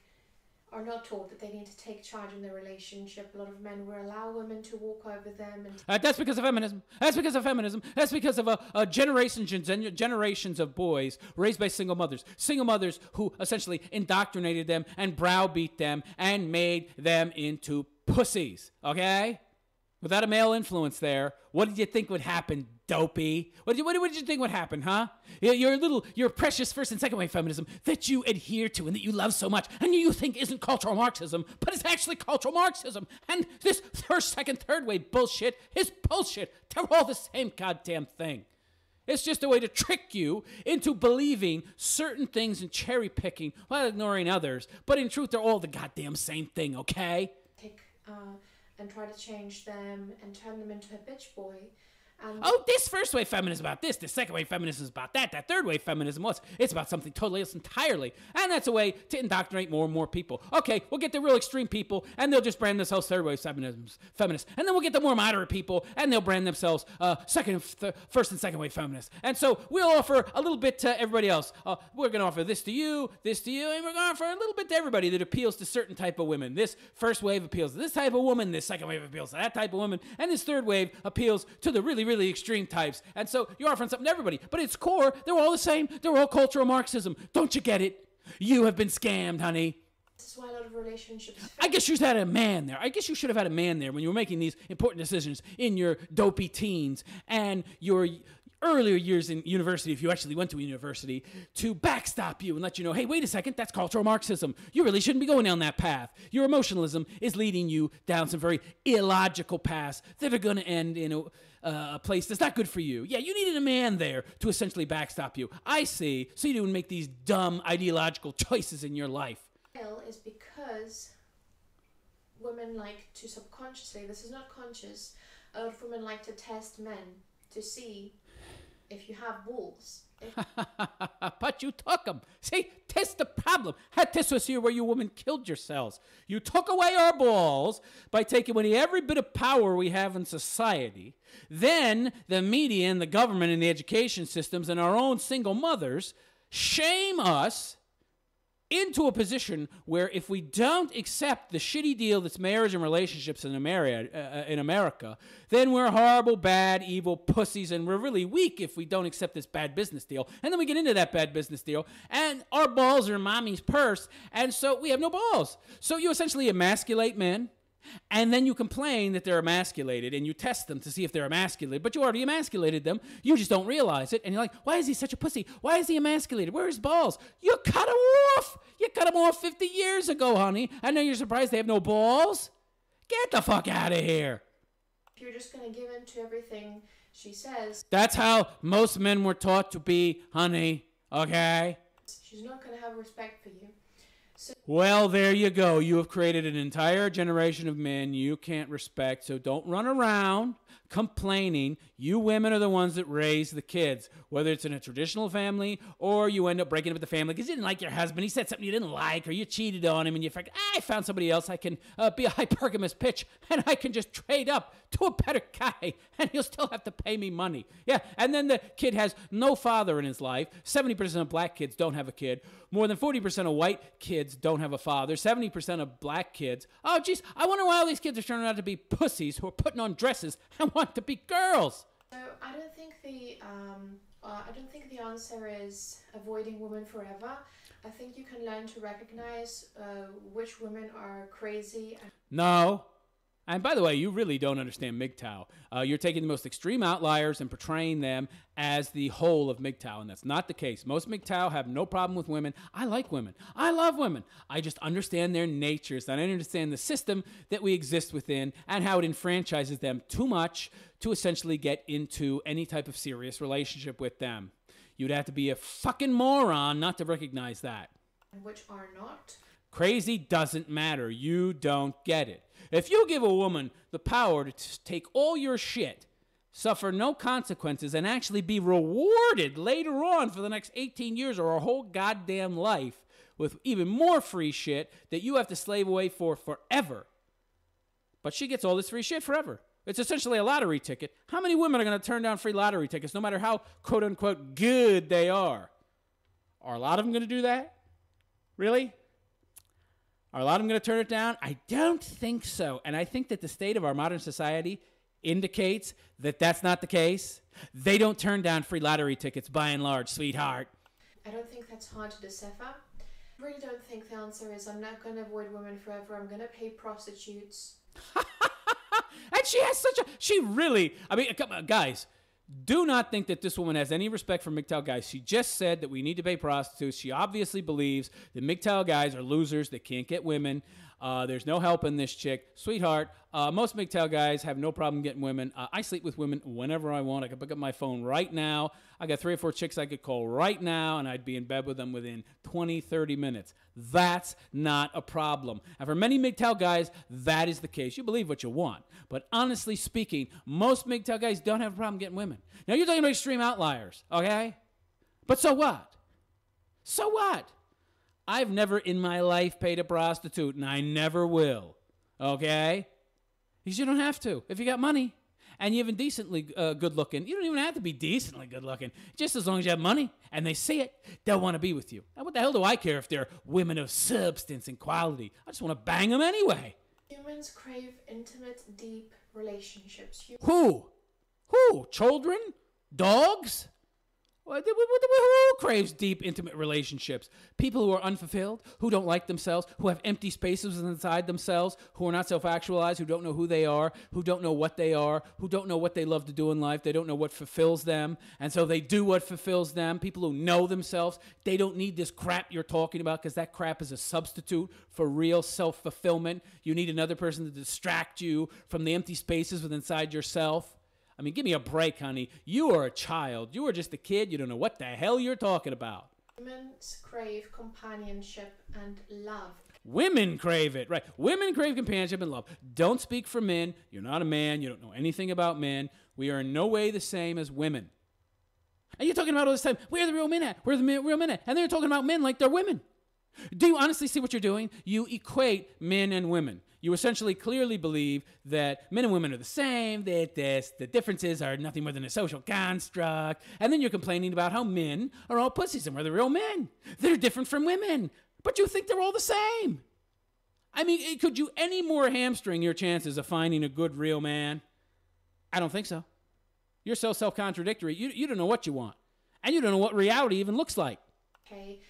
[SPEAKER 2] are not taught that they need to take charge in their relationship. A lot of men will allow women to walk over them. And
[SPEAKER 1] that's because of feminism. That's because of feminism. That's because of generations and generations of boys raised by single mothers. Single mothers who essentially indoctrinated them and browbeat them and made them into pussies, okay? Without a male influence there, what did you think would happen, dopey? What did you think would happen, huh? Your precious first and second wave feminism that you adhere to and that you love so much and you think isn't cultural Marxism, but it's actually cultural Marxism. And this first, second, third wave bullshit is bullshit. They're all the same goddamn thing. It's just a way to trick you into believing certain things and cherry picking while ignoring others. But in truth, they're all the goddamn same thing, okay?
[SPEAKER 2] And try to change them and turn them into a bitch boy.
[SPEAKER 1] This first wave feminism is about this. The second wave feminism is about that. That third wave feminism it's about something totally else entirely. And that's a way to indoctrinate more and more people. Okay, we'll get the real extreme people, and they'll just brand themselves third wave feminists. And then we'll get the more moderate people, and they'll brand themselves first and second wave feminists. And so we'll offer a little bit to everybody else. We're going to offer this to you, and we're going to offer a little bit to everybody that appeals to certain type of women. This first wave appeals to this type of woman, this second wave appeals to that type of woman, and this third wave appeals to the really, really extreme types. And so you're offering something to everybody. But at its core, they're all the same. They're all cultural Marxism. Don't you get it? You have been scammed, honey.
[SPEAKER 2] This is why a lot of relationships fail.
[SPEAKER 1] I guess you should have had a man there. I guess you should have had a man there when you were making these important decisions in your dopey teens and your earlier years in university, if you actually went to a university, to backstop you and let you know, hey, wait a second, that's cultural Marxism. You really shouldn't be going down that path. Your emotionalism is leading you down some very illogical paths that are going to end in a place that's not good for you. Yeah, you needed a man there to essentially backstop you. I see. So you didn't make these dumb ideological choices in your life.
[SPEAKER 2] Is because women like to subconsciously, this is not conscious, a lot of women like to test men to see if you have balls.
[SPEAKER 1] But you took them. See, that's the problem. This was here where you women killed yourselves. You took away our balls by taking away every bit of power we have in society. Then the media and the government and the education systems and our own single mothers shame us into a position where if we don't accept the shitty deal that's marriage and relationships in America, then we're horrible, bad, evil pussies, and we're really weak if we don't accept this bad business deal. And then we get into that bad business deal, and our balls are mommy's purse, and so we have no balls. So you essentially emasculate men, and then you complain that they're emasculated, and you test them to see if they're emasculated, but you already emasculated them. You just don't realize it, and you're like, why is he such a pussy? Why is he emasculated? Where are his balls? You cut him off. You cut him off 50 years ago, honey, and then you're surprised they have no balls? Get the fuck out of here.
[SPEAKER 2] If you're just going to give in to everything she says...
[SPEAKER 1] That's how most men were taught to be, honey, okay?
[SPEAKER 2] She's not going to have respect for you.
[SPEAKER 1] Well, there you go. You have created an entire generation of men you can't respect, so don't run around complaining. You women are the ones that raise the kids, whether it's in a traditional family or you end up breaking up with the family because you didn't like your husband, he said something you didn't like, or you cheated on him and you figured, I found somebody else I can be a hypergamous bitch and I can just trade up to a better guy and he'll still have to pay me money. Yeah, and then the kid has no father in his life. 70% of black kids don't have a kid. More than 40% of white kids don't have a father. 70% of black kids. Oh, geez, I wonder why all these kids are turning out to be pussies who are putting on dresses and want to be girls.
[SPEAKER 2] So I don't think the answer is avoiding women forever. I think you can learn to recognize which women are crazy.
[SPEAKER 1] No. And by the way, you really don't understand MGTOW. You're taking the most extreme outliers and portraying them as the whole of MGTOW, and that's not the case. Most MGTOW have no problem with women. I like women. I love women. I just understand their natures, and I understand the system that we exist within and how it enfranchises them too much to essentially get into any type of serious relationship with them. You'd have to be a fucking moron not to recognize that.
[SPEAKER 2] Which are not.
[SPEAKER 1] Crazy doesn't matter. You don't get it. If you give a woman the power to take all your shit, suffer no consequences, and actually be rewarded later on for the next 18 years or her whole goddamn life with even more free shit that you have to slave away for forever, but she gets all this free shit forever. It's essentially a lottery ticket. How many women are going to turn down free lottery tickets no matter how quote-unquote good they are? Are a lot of them going to do that? Really? Are a lot of them going to turn it down? I don't think so. And I think that the state of our modern society indicates that that's not the case. They don't turn down free lottery tickets by and large, sweetheart.
[SPEAKER 2] I don't think that's hard to decipher. I really don't think the answer is I'm not going to avoid women forever. I'm going to pay prostitutes.
[SPEAKER 1] And she has such a... She really... I mean, come on, guys... Do not think that this woman has any respect for MGTOW guys. She just said that we need to pay prostitutes. She obviously believes that MGTOW guys are losers. They can't get women. There's no help in this chick. Sweetheart, most MGTOW guys have no problem getting women. I sleep with women whenever I want. I can pick up my phone right now. I got 3 or 4 chicks I could call right now, and I'd be in bed with them within 20, 30 minutes. That's not a problem. And for many MGTOW guys, that is the case. You believe what you want. But honestly speaking, most MGTOW guys don't have a problem getting women. Now, you're talking about extreme outliers, okay? But so what? So what? I've never in my life paid a prostitute, and I never will, okay? Because you don't have to. If you got money and you're even decently good looking, you don't even have to be decently good looking. Just as long as you have money and they see it, they'll want to be with you. Now, what the hell do I care if they're women of substance and quality? I just want to bang them anyway.
[SPEAKER 2] Humans crave intimate, deep relationships.
[SPEAKER 1] Who? Who? Children? Dogs? Who craves deep, intimate relationships? People who are unfulfilled, who don't like themselves, who have empty spaces inside themselves, who are not self-actualized, who don't know who they are, who don't know what they are, who don't know what they love to do in life. They don't know what fulfills them, and so they do what fulfills them. People who know themselves, they don't need this crap you're talking about because that crap is a substitute for real self-fulfillment. You need another person to distract you from the empty spaces within inside yourself. I mean, give me a break, honey. You are a child. You are just a kid. You don't know what the hell you're talking about.
[SPEAKER 2] Humans crave companionship and love.
[SPEAKER 1] Women crave it, right? Women crave companionship and love. Don't speak for men. You're not a man. You don't know anything about men. We are in no way the same as women. And you're talking about all this time, where are the real men at? Where are the real men at? And they're talking about men like they're women. Do you honestly see what you're doing? You equate men and women. You essentially clearly believe that men and women are the same, that the differences are nothing more than a social construct, and then you're complaining about how men are all pussies and we're the real men. They're different from women. But you think they're all the same. I mean, could you any more hamstring your chances of finding a good, real man? I don't think so. You're so self-contradictory. You don't know what you want. And you don't know what reality even looks like.
[SPEAKER 2] Okay,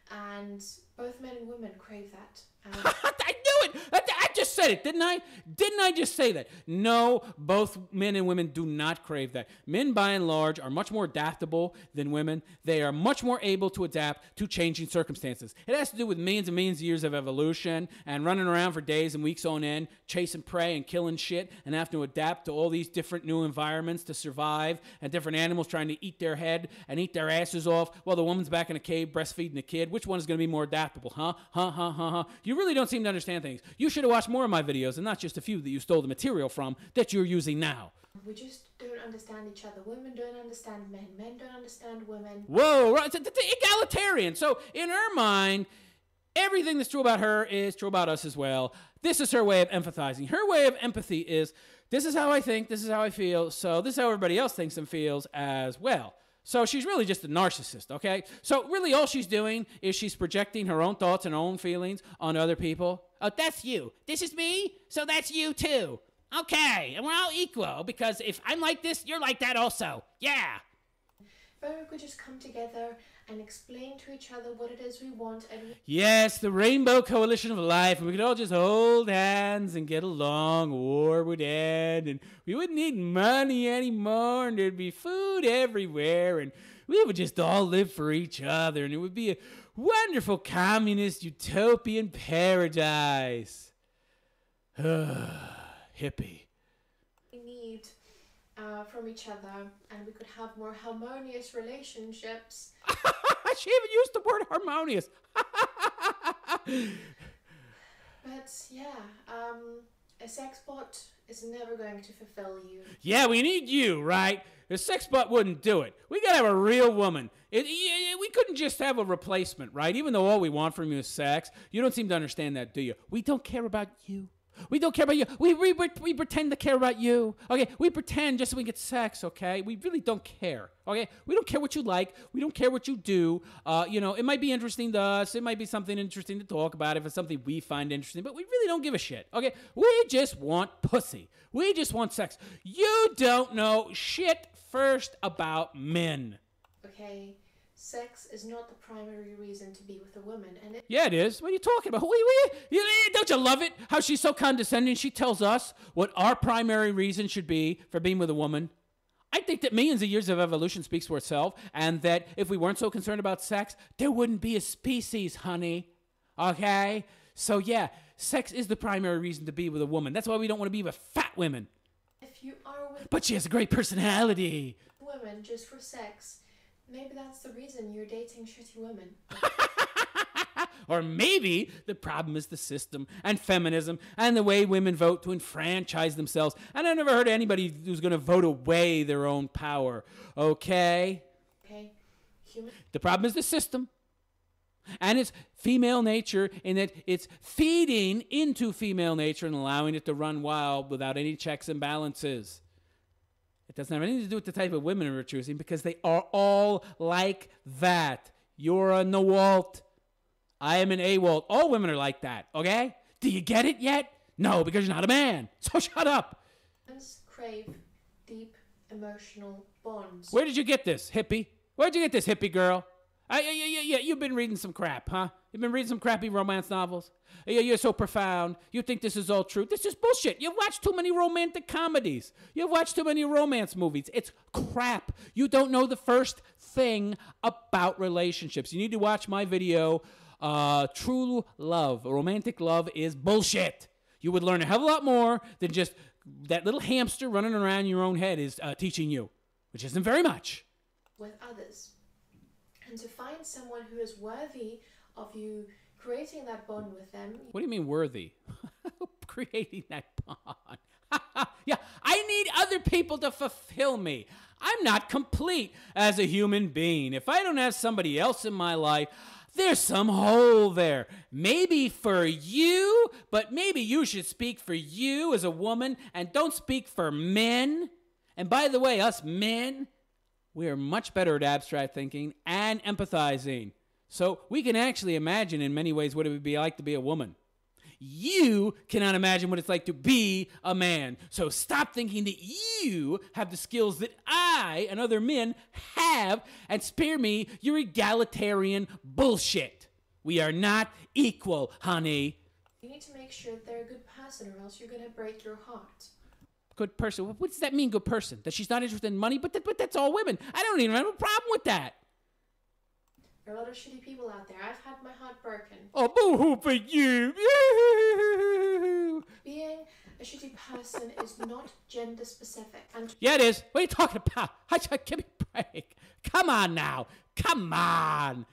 [SPEAKER 2] and both men and women crave that.
[SPEAKER 1] I knew it! I just said it, didn't I? Didn't I just say that? No, both men and women do not crave that. Men, by and large, are much more adaptable than women. They are much more able to adapt to changing circumstances. It has to do with millions and millions of years of evolution and running around for days and weeks on end, chasing prey and killing shit, and having to adapt to all these different new environments to survive, and different animals trying to eat their head and eat their asses off while the woman's back in a cave breastfeeding a kid. Which one is going to be more adaptable, huh? You really don't seem to understand things. You should have watched more of my videos and not just a few that you stole the material from that you're using now.
[SPEAKER 2] We just don't understand each other. Women don't understand men. Men don't understand women.
[SPEAKER 1] Whoa, right. It's egalitarian. So in her mind, everything that's true about her is true about us as well. This is her way of empathizing. Her way of empathy is, this is how I think, this is how I feel, so this is how everybody else thinks and feels as well. So she's really just a narcissist, okay? So really all she's doing is she's projecting her own thoughts and her own feelings on other people. Oh, that's you. This is me, so that's you too. Okay, and we're all equal, because if I'm like this, you're like that also. Yeah.
[SPEAKER 2] But we could just come together and explain to each other what it is we want. And
[SPEAKER 1] yes, the Rainbow Coalition of Life, and we could all just hold hands and get along. War would end, and we wouldn't need money anymore, and there'd be food everywhere, and we would just all live for each other, and it would be a wonderful communist utopian paradise. Hippie.
[SPEAKER 2] we need from each other, and we could have more harmonious relationships.
[SPEAKER 1] She even used the word harmonious.
[SPEAKER 2] But yeah, a sex bot is never going to fulfill you.
[SPEAKER 1] Yeah, we need you, right? The sex bot wouldn't do it. We gotta have a real woman. We couldn't just have a replacement, right? Even though all we want from you is sex. You don't seem to understand that, do you? We don't care about you. We don't care about you. We pretend to care about you. Okay, we pretend just so we get sex, okay? We really don't care, okay? We don't care what you like. We don't care what you do. It might be interesting to us. It might be something interesting to talk about if it's something we find interesting, but we really don't give a shit, okay? We just want pussy. We just want sex. You don't know shit first about men.
[SPEAKER 2] Okay, sex is not the primary reason to be with a woman, and
[SPEAKER 1] yeah, it is. What are you talking about? Don't you love it? How she's so condescending. She tells us what our primary reason should be for being with a woman. I think that millions of years of evolution speaks for itself, and that if we weren't so concerned about sex, there wouldn't be a species, honey. Okay? So yeah, sex is the primary reason to be with a woman. That's why we don't want to be with fat women.
[SPEAKER 2] If you are with
[SPEAKER 1] But she has a great personality.
[SPEAKER 2] women just for sex, maybe that's the reason you're dating shitty women.
[SPEAKER 1] Or maybe the problem is the system and feminism and the way women vote to enfranchise themselves. And I've never heard of anybody who's going to vote away their own power. Okay?
[SPEAKER 2] Okay?
[SPEAKER 1] The problem is the system. And it's female nature in that it's feeding into female nature and allowing it to run wild without any checks and balances. It doesn't have anything to do with the type of women we're choosing because they are all like that. You're a NeWalt. I am an AWalt. All women are like that, okay? Do you get it yet? No, because you're not a man. So shut up.
[SPEAKER 2] Humans crave deep emotional bonds.
[SPEAKER 1] Where did you get this, hippie? Where'd you get this, hippie girl? Yeah, you've been reading some crap, huh? You've been reading some crappy romance novels? You're so profound. You think this is all true. This is bullshit. You've watched too many romantic comedies. You've watched too many romance movies. It's crap. You don't know the first thing about relationships. You need to watch my video, True Love. Romantic love is bullshit. You would learn a hell of a lot more than just that little hamster running around your own head is teaching you, which isn't very much.
[SPEAKER 2] With others. And to find someone who is worthy of you creating that bond with them.
[SPEAKER 1] What do you mean worthy? Creating that bond. Yeah, I need other people to fulfill me. I'm not complete as a human being. If I don't have somebody else in my life, there's some hole there. Maybe for you, but maybe you should speak for you as a woman and don't speak for men. And by the way, us men, we are much better at abstract thinking and empathizing. So we can actually imagine in many ways what it would be like to be a woman. You cannot imagine what it's like to be a man. So stop thinking that you have the skills that I and other men have and spare me your egalitarian bullshit. We are not equal, honey.
[SPEAKER 2] You need to make sure they're a good person or else you're going to break your heart.
[SPEAKER 1] Good person. What does that mean, good person? That she's not interested in money? But that's all women. I don't even have a problem with that.
[SPEAKER 2] There are a lot of shitty people out there. I've had my heart broken.
[SPEAKER 1] Oh, boo-hoo for you.
[SPEAKER 2] Being a shitty person is not gender specific. And
[SPEAKER 1] yeah, it is. What are you talking about? Give me a break. Come on now. Come on.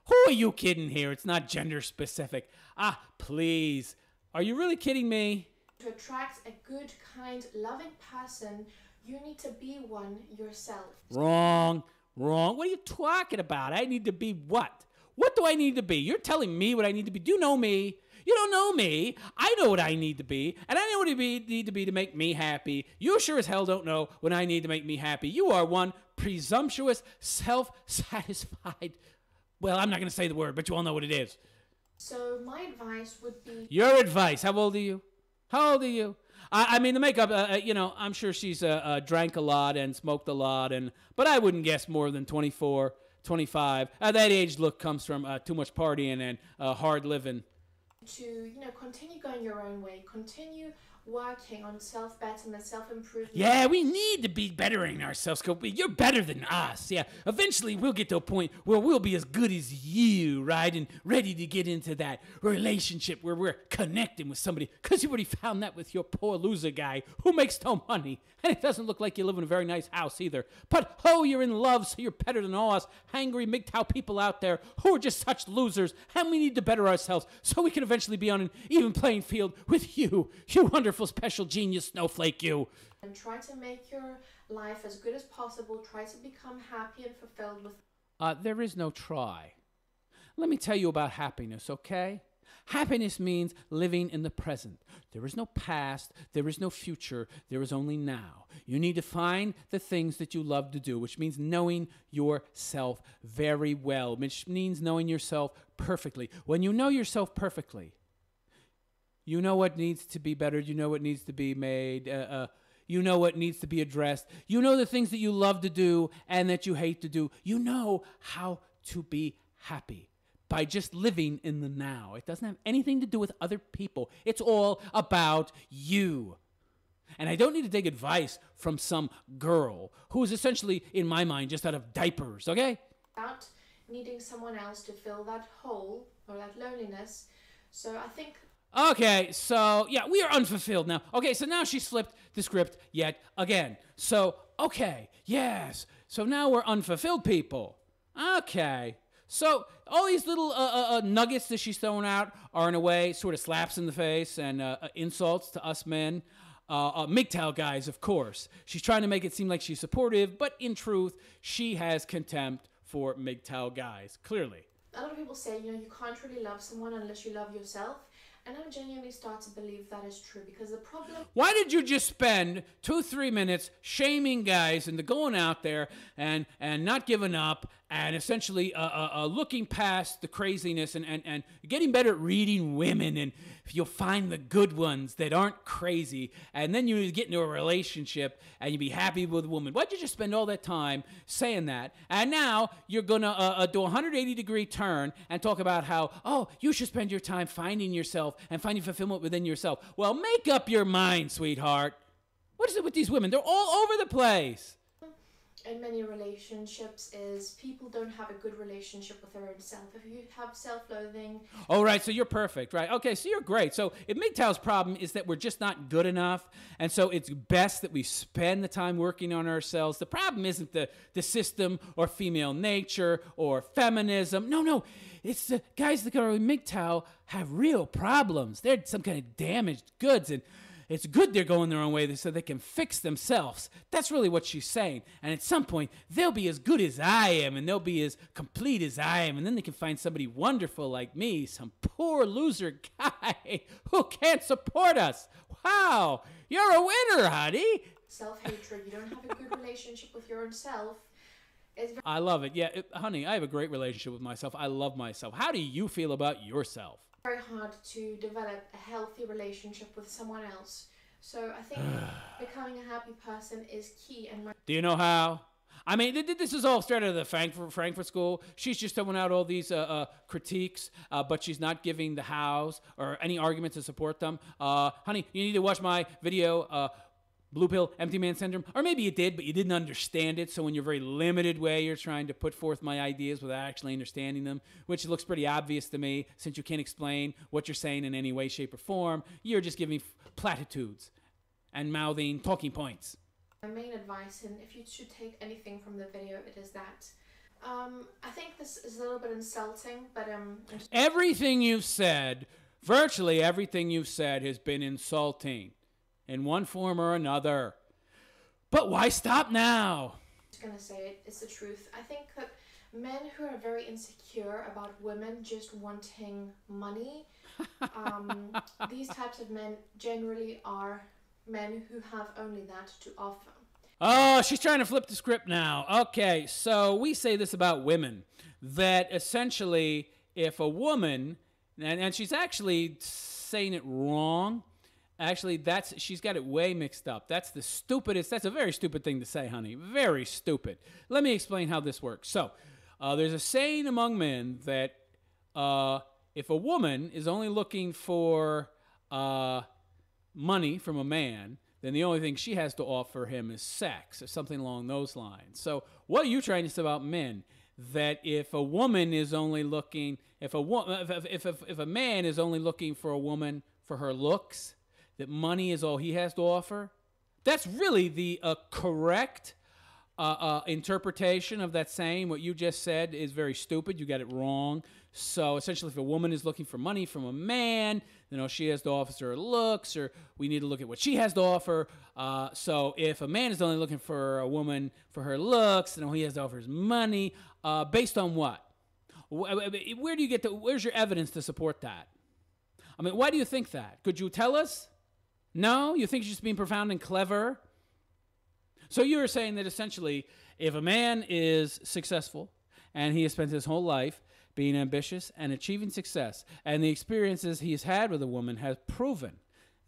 [SPEAKER 1] Who are you kidding here? It's not gender specific. Ah, please. Are you really kidding me?
[SPEAKER 2] to attract a good, kind, loving person, you need to be one yourself.
[SPEAKER 1] Wrong. What are you talking about? I need to be what? What do I need to be? You're telling me what I need to be. Do you know me? You don't know me. I know what I need to be, and I know what I need to be to make me happy. You sure as hell don't know what I need to make me happy. You are one presumptuous, self-satisfied... Well, I'm not going to say the word, but you all know what it is.
[SPEAKER 2] So my advice would be...
[SPEAKER 1] Your advice. How old are you? How old are you? I mean, the makeup, I'm sure she's drank a lot and smoked a lot, but I wouldn't guess more than 24, 25. That age look comes from too much partying and hard living.
[SPEAKER 2] To, continue going your own way. Continue working on self-betterment, self-improvement.
[SPEAKER 1] Yeah, we need to be bettering ourselves. You're better than us. Yeah, eventually we'll get to a point where we'll be as good as you, right? And ready to get into that relationship where we're connecting with somebody. Because you already found that with your poor loser guy who makes no money. And it doesn't look like you live in a very nice house either. But, you're in love, so you're better than all us hangry MGTOW people out there who are just such losers. And we need to better ourselves so we can eventually be on an even playing field with you wonderful special genius snowflake, you.
[SPEAKER 2] And try to make your life as good as possible. Try to become happy and fulfilled with...
[SPEAKER 1] There is no try. Let me tell you about happiness, okay? Happiness means living in the present. There is no past, there is no future, there is only now. You need to find the things that you love to do, which means knowing yourself very well, which means knowing yourself perfectly. When you know yourself perfectly, you know what needs to be bettered, you know what needs to be made, you know what needs to be addressed. You know the things that you love to do and that you hate to do. You know how to be happy by just living in the now. It doesn't have anything to do with other people. It's all about you. And I don't need to take advice from some girl who is essentially, in my mind, just out of diapers, okay?
[SPEAKER 2] Without needing someone else to fill that hole or that loneliness. So I think...
[SPEAKER 1] Okay, so, yeah, we are unfulfilled now. Okay, so now she's flipped the script yet again. So, okay, yes. So now we're unfulfilled people. Okay. So all these little nuggets that she's throwing out are, in a way, sort of slaps in the face and insults to us men. MGTOW guys, of course. She's trying to make it seem like she's supportive, but in truth, she has contempt for MGTOW guys, clearly.
[SPEAKER 2] A lot of people say, you can't really love someone unless you love yourself. And I'm genuinely starting to believe that is true because the problem...
[SPEAKER 1] Why did you just spend 2-3 minutes shaming guys into going out there and not giving up and essentially looking past the craziness and getting better at reading women, and you'll find the good ones that aren't crazy, and then you get into a relationship and you be happy with a woman? Why'd you just spend all that time saying that? And now you're going to do a 180-degree turn and talk about how, you should spend your time finding yourself and finding fulfillment within yourself. Well, make up your mind, sweetheart. What is it with these women? They're all over the place.
[SPEAKER 2] In many relationships is people don't have a good relationship with their own self. If you have self-loathing...
[SPEAKER 1] Oh, right, so you're perfect, right? Okay, so you're great. So if MGTOW's problem is that we're just not good enough, and so it's best that we spend the time working on ourselves. The problem isn't the system or female nature or feminism. No. It's the guys that go to MGTOW have real problems. They're some kind of damaged goods, and it's good they're going their own way so they can fix themselves. That's really what she's saying. And at some point, they'll be as good as I am, and they'll be as complete as I am, and then they can find somebody wonderful like me, some poor loser guy who can't support us. Wow, you're a winner, honey.
[SPEAKER 2] Self-hatred, you don't have a good relationship with your own self.
[SPEAKER 1] I love it. Yeah, honey, I have a great relationship with myself. I love myself. How do you feel about yourself?
[SPEAKER 2] Very hard to develop a healthy relationship with someone else. So I think becoming a happy person is key. And
[SPEAKER 1] do you know how? I mean, this is all started at the Frankfurt School. She's just throwing out all these critiques, but she's not giving the hows or any arguments to support them. Honey, you need to watch my video, Blue Pill, Empty Man Syndrome. Or maybe you did, but you didn't understand it. So in your very limited way, you're trying to put forth my ideas without actually understanding them, which looks pretty obvious to me since you can't explain what you're saying in any way, shape, or form. You're just giving platitudes and mouthing talking points.
[SPEAKER 2] My main advice, and if you should take anything from the video, it is that I think this is a little bit insulting, but
[SPEAKER 1] everything you've said, virtually everything you've said has been insulting in one form or another. But why stop now?
[SPEAKER 2] I'm just gonna say it, it's the truth. I think that men who are very insecure about women just wanting money, these types of men generally are men who have only that to offer.
[SPEAKER 1] Oh, she's trying to flip the script now. Okay, so we say this about women, that essentially if a woman, and she's actually saying it wrong, actually she's got it way mixed up. That's a very stupid thing to say, honey. Very stupid. Let me explain how this works. So, there's a saying among men that if a woman is only looking for money from a man, then the only thing she has to offer him is sex or something along those lines. So what are you trying to say about men? That if a woman is only looking, if a man is only looking for a woman for her looks, that money is all he has to offer? That's really the correct interpretation of that saying. What you just said is very stupid. You got it wrong. So essentially, if a woman is looking for money from a man, then all she has to offer her looks, or we need to look at what she has to offer. So if a man is only looking for a woman for her looks, then all he has to offer is money. Based on what? Where do you get where's your evidence to support that? I mean, why do you think that? Could you tell us? No? You think she's just being profound and clever? So you're saying that essentially, if a man is successful and he has spent his whole life being ambitious and achieving success, and the experiences he's had with a woman has proven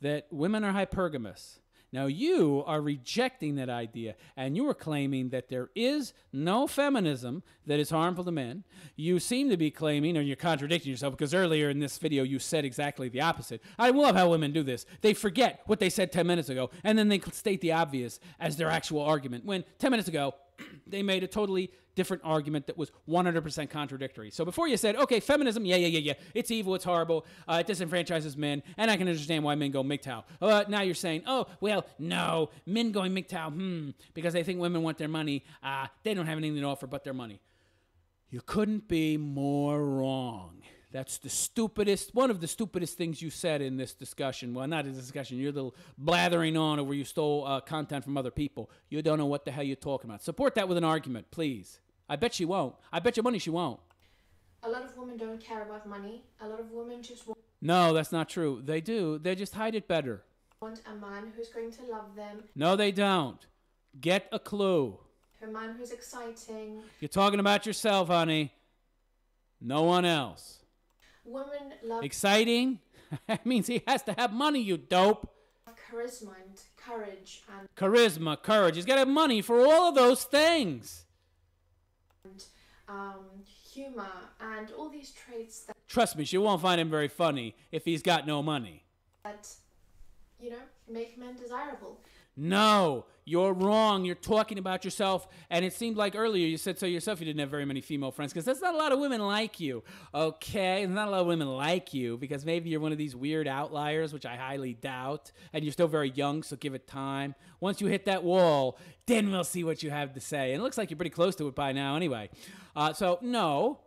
[SPEAKER 1] that women are hypergamous. Now you are rejecting that idea, and you are claiming that there is no feminism that is harmful to men. You seem to be claiming, or you're contradicting yourself, because earlier in this video you said exactly the opposite. I love how women do this. They forget what they said 10 minutes ago, and then they state the obvious as their actual argument, when 10 minutes ago they made a totally different argument that was 100% contradictory. So before you said, okay, feminism, yeah, it's evil, it's horrible, it disenfranchises men, and I can understand why men go MGTOW. Now you're saying, oh, well, no, men going MGTOW, because they think women want their money. They don't have anything to offer but their money. You couldn't be more wrong. That's one of the stupidest things you said in this discussion. Well, not in this discussion. You're a little blathering on over you stole content from other people. You don't know what the hell you're talking about. Support that with an argument, please. I bet she won't. I bet your money she won't.
[SPEAKER 2] A lot of women don't care about money. A lot of women just
[SPEAKER 1] No, that's not true. They do. They just hide it better.
[SPEAKER 2] Want a man who's going to love them.
[SPEAKER 1] No, they don't. Get a clue.
[SPEAKER 2] A man who's exciting.
[SPEAKER 1] You're talking about yourself, honey. No one else.
[SPEAKER 2] Women love...
[SPEAKER 1] Exciting? That means he has to have money, you dope.
[SPEAKER 2] Charisma and courage and...
[SPEAKER 1] Charisma, courage. He's got to have money for all of those things.
[SPEAKER 2] And humor and all these traits that...
[SPEAKER 1] Trust me, she won't find him very funny if he's got no money.
[SPEAKER 2] That, make men desirable.
[SPEAKER 1] No, you're wrong. You're talking about yourself. And it seemed like earlier you said so yourself you didn't have very many female friends, because there's not a lot of women like you, okay? There's not a lot of women like you because maybe you're one of these weird outliers, which I highly doubt, and you're still very young, so give it time. Once you hit that wall, then we'll see what you have to say. And it looks like you're pretty close to it by now anyway. So no.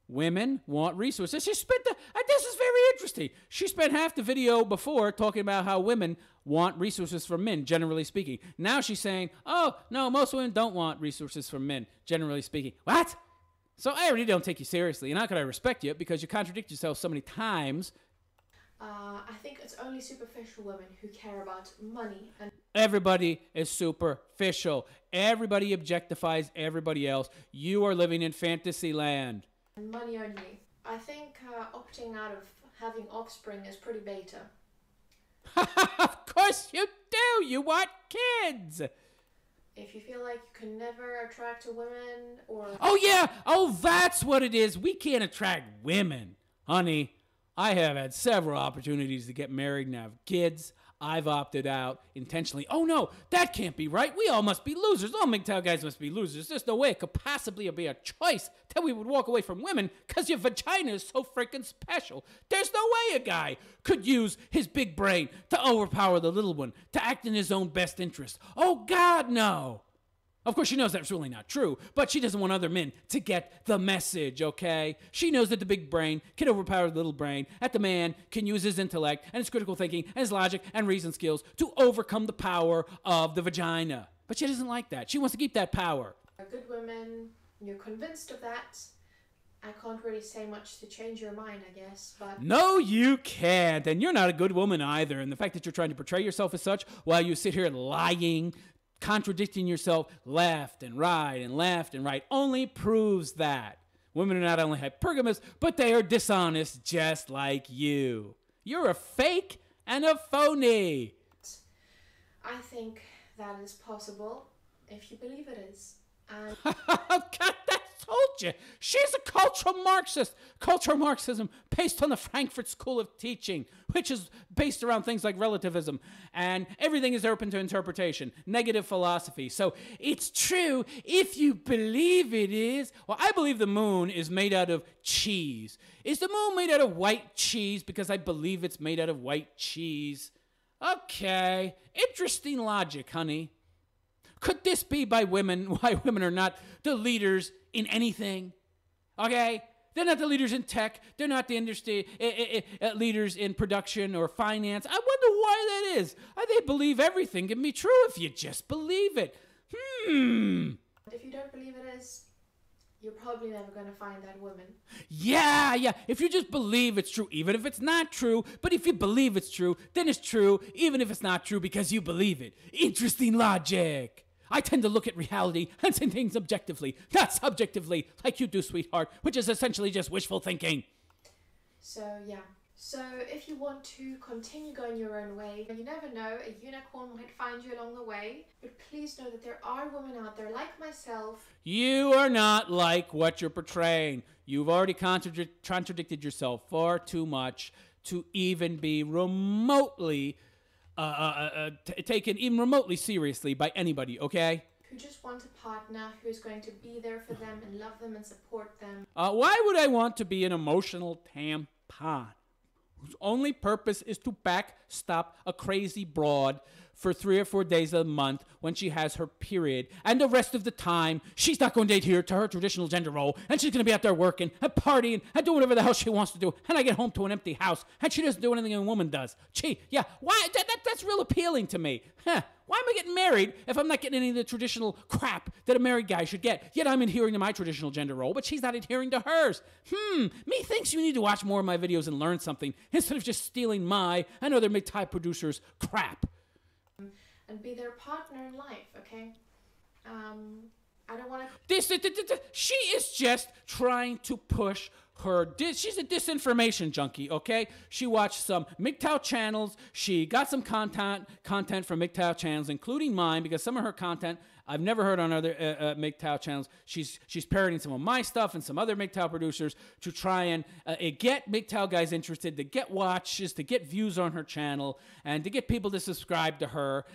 [SPEAKER 1] Women want resources. She spent this is very interesting. She spent half the video before talking about how women want resources from men, generally speaking. Now she's saying, oh, no, most women don't want resources from men, generally speaking. What? So I already don't take you seriously. And how could I respect you? Because you contradict yourself so many times.
[SPEAKER 2] I think it's only superficial women who care about money. And
[SPEAKER 1] Everybody is superficial. Everybody objectifies everybody else. You are living in fantasy land.
[SPEAKER 2] And money only. I think opting out of having offspring is pretty beta.
[SPEAKER 1] Of course you do. You want kids.
[SPEAKER 2] If you feel like you can never attract a woman or...
[SPEAKER 1] Oh, yeah. Oh, that's what it is. We can't attract women. Honey, I have had several opportunities to get married and have kids. I've opted out intentionally. Oh, no, that can't be right. We all must be losers. All MGTOW guys must be losers. There's no way it could possibly be a choice that we would walk away from women because your vagina is so freaking special. There's no way a guy could use his big brain to overpower the little one, to act in his own best interest. Oh, God, no. Of course, she knows that's really not true, but she doesn't want other men to get the message, okay? She knows that the big brain can overpower the little brain, that the man can use his intellect and his critical thinking and his logic and reason skills to overcome the power of the vagina. But she doesn't like that. She wants to keep that power.
[SPEAKER 2] Good women, you're convinced of that. I can't really say much to change your mind, I guess, but...
[SPEAKER 1] No, you can't. And you're not a good woman either. And the fact that you're trying to portray yourself as such while you sit here lying, contradicting yourself left and right only proves that women are not only hypergamous, but they are dishonest just like you. You're a fake and a phony.
[SPEAKER 2] I think that is possible if you believe it is. And
[SPEAKER 1] God, that told you. She's a cultural Marxist. Cultural Marxism based on the Frankfurt School of Teaching, which is based around things like relativism. And everything is open to interpretation. Negative philosophy. So it's true if you believe it is. Well, I believe the moon is made out of cheese. Is the moon made out of white cheese? Because I believe it's made out of white cheese. Okay. Interesting logic, honey. Could this be why women are not the leaders in anything? Okay? They're not the leaders in tech. They're not the industry leaders in production or finance. I wonder why that is. They believe everything can be true if you just believe it.
[SPEAKER 2] if you don't believe it is, you're probably never going to find that woman.
[SPEAKER 1] Yeah. If you just believe it's true, even if it's not true, but if you believe it's true, then it's true, even if it's not true because you believe it. Interesting logic. I tend to look at reality and see things objectively, not subjectively, like you do, sweetheart, which is essentially just wishful thinking.
[SPEAKER 2] So, yeah. So, if you want to continue going your own way, you never know, a unicorn might find you along the way, but please know that there are women out there like myself.
[SPEAKER 1] You are not like what you're portraying. You've already contradicted yourself far too much to even be remotely taken even remotely seriously by anybody, okay?
[SPEAKER 2] Who just want a partner who's going to be there for them and love them and support them.
[SPEAKER 1] Why would I want to be an emotional tampon whose only purpose is to backstop a crazy broad for 3 or 4 days a month when she has her period, and the rest of the time she's not going to adhere to her traditional gender role, and she's going to be out there working and partying and doing whatever the hell she wants to do, and I get home to an empty house and she doesn't do anything a woman does. Gee, yeah, why? That's real appealing to me. Why am I getting married if I'm not getting any of the traditional crap that a married guy should get? Yet I'm adhering to my traditional gender role, but she's not adhering to hers. Methinks you need to watch more of my videos and learn something instead of just stealing my and other MGTOW producers' crap.
[SPEAKER 2] And be their partner in life, okay? I don't want to...
[SPEAKER 1] She is just trying to push her... She's a disinformation junkie, okay? She watched some MGTOW channels. She got some content from MGTOW channels, including mine, because some of her content I've never heard on other MGTOW channels. She's parodying some of my stuff and some other MGTOW producers to try and get MGTOW guys interested, to get watches, to get views on her channel, and to get people to subscribe to her.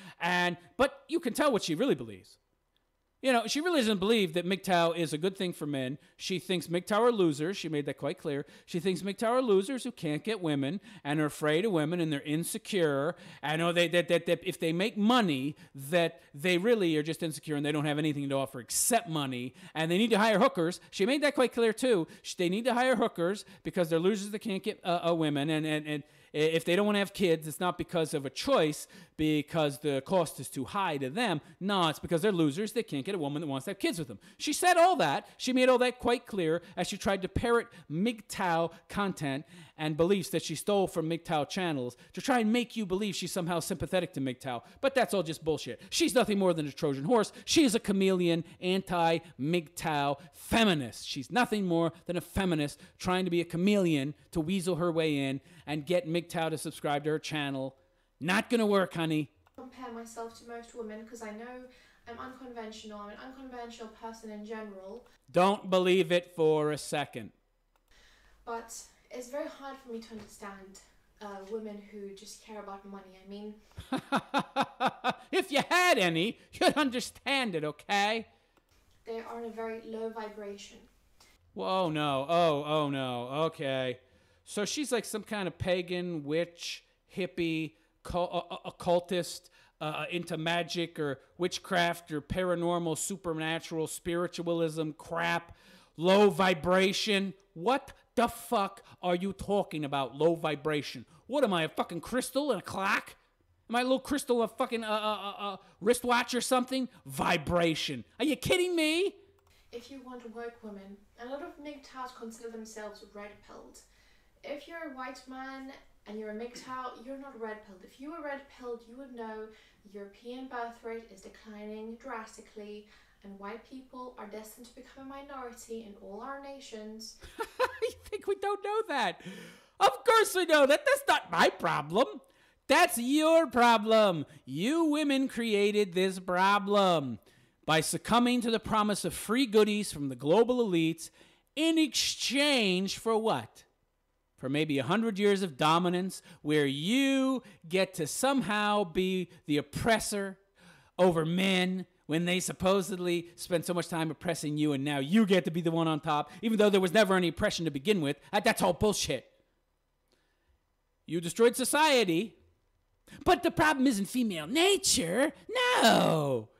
[SPEAKER 1] But you can tell what she really believes. You know, she really doesn't believe that MGTOW is a good thing for men. She thinks MGTOW are losers. She made that quite clear. She thinks MGTOW are losers who can't get women and are afraid of women and they're insecure. I know that if they make money, that they really are just insecure and they don't have anything to offer except money. And they need to hire hookers. She made that quite clear too. They need to hire hookers because they're losers that can't get women. And if they don't want to have kids, it's not because of a choice, because the cost is too high to them. No, it's because they're losers. They can't get a woman that wants to have kids with them. She said all that. She made all that quite clear as she tried to parrot MGTOW content and beliefs that she stole from MGTOW channels to try and make you believe she's somehow sympathetic to MGTOW. But that's all just bullshit. She's nothing more than a Trojan horse. She is a chameleon, anti-MGTOW feminist. She's nothing more than a feminist trying to be a chameleon to weasel her way in and get MGTOW to subscribe to her channel. Not gonna work, honey.
[SPEAKER 2] Compare myself to most women because I know I'm unconventional. I'm an unconventional person in general.
[SPEAKER 1] Don't believe it for a second.
[SPEAKER 2] But it's very hard for me to understand women who just care about money. I mean...
[SPEAKER 1] If you had any, you'd understand it, okay?
[SPEAKER 2] They are in a very low vibration.
[SPEAKER 1] Whoa, no. Oh, no. Okay. So she's like some kind of pagan, witch, hippie, occultist, into magic or witchcraft or paranormal, supernatural, spiritualism, crap, low vibration. What the fuck are you talking about, low vibration? What am I, a fucking crystal and a clock? Am I a little crystal, a fucking wristwatch or something? Vibration. Are you kidding me?
[SPEAKER 2] If you want woke women, a lot of MGTOWs consider themselves red-pilled. If you're a white man and you're a MGTOW, you're not red-pilled. If you were red-pilled, you would know the European birth rate is declining drastically and white people are destined to become a minority in all our nations.
[SPEAKER 1] You think we don't know that? Of course we know that. That's not my problem. That's your problem. You women created this problem by succumbing to the promise of free goodies from the global elites in exchange for what? For maybe 100 years of dominance where you get to somehow be the oppressor over men when they supposedly spend so much time oppressing you, and now you get to be the one on top, even though there was never any oppression to begin with. That's all bullshit. You destroyed society, but the problem isn't female nature. No.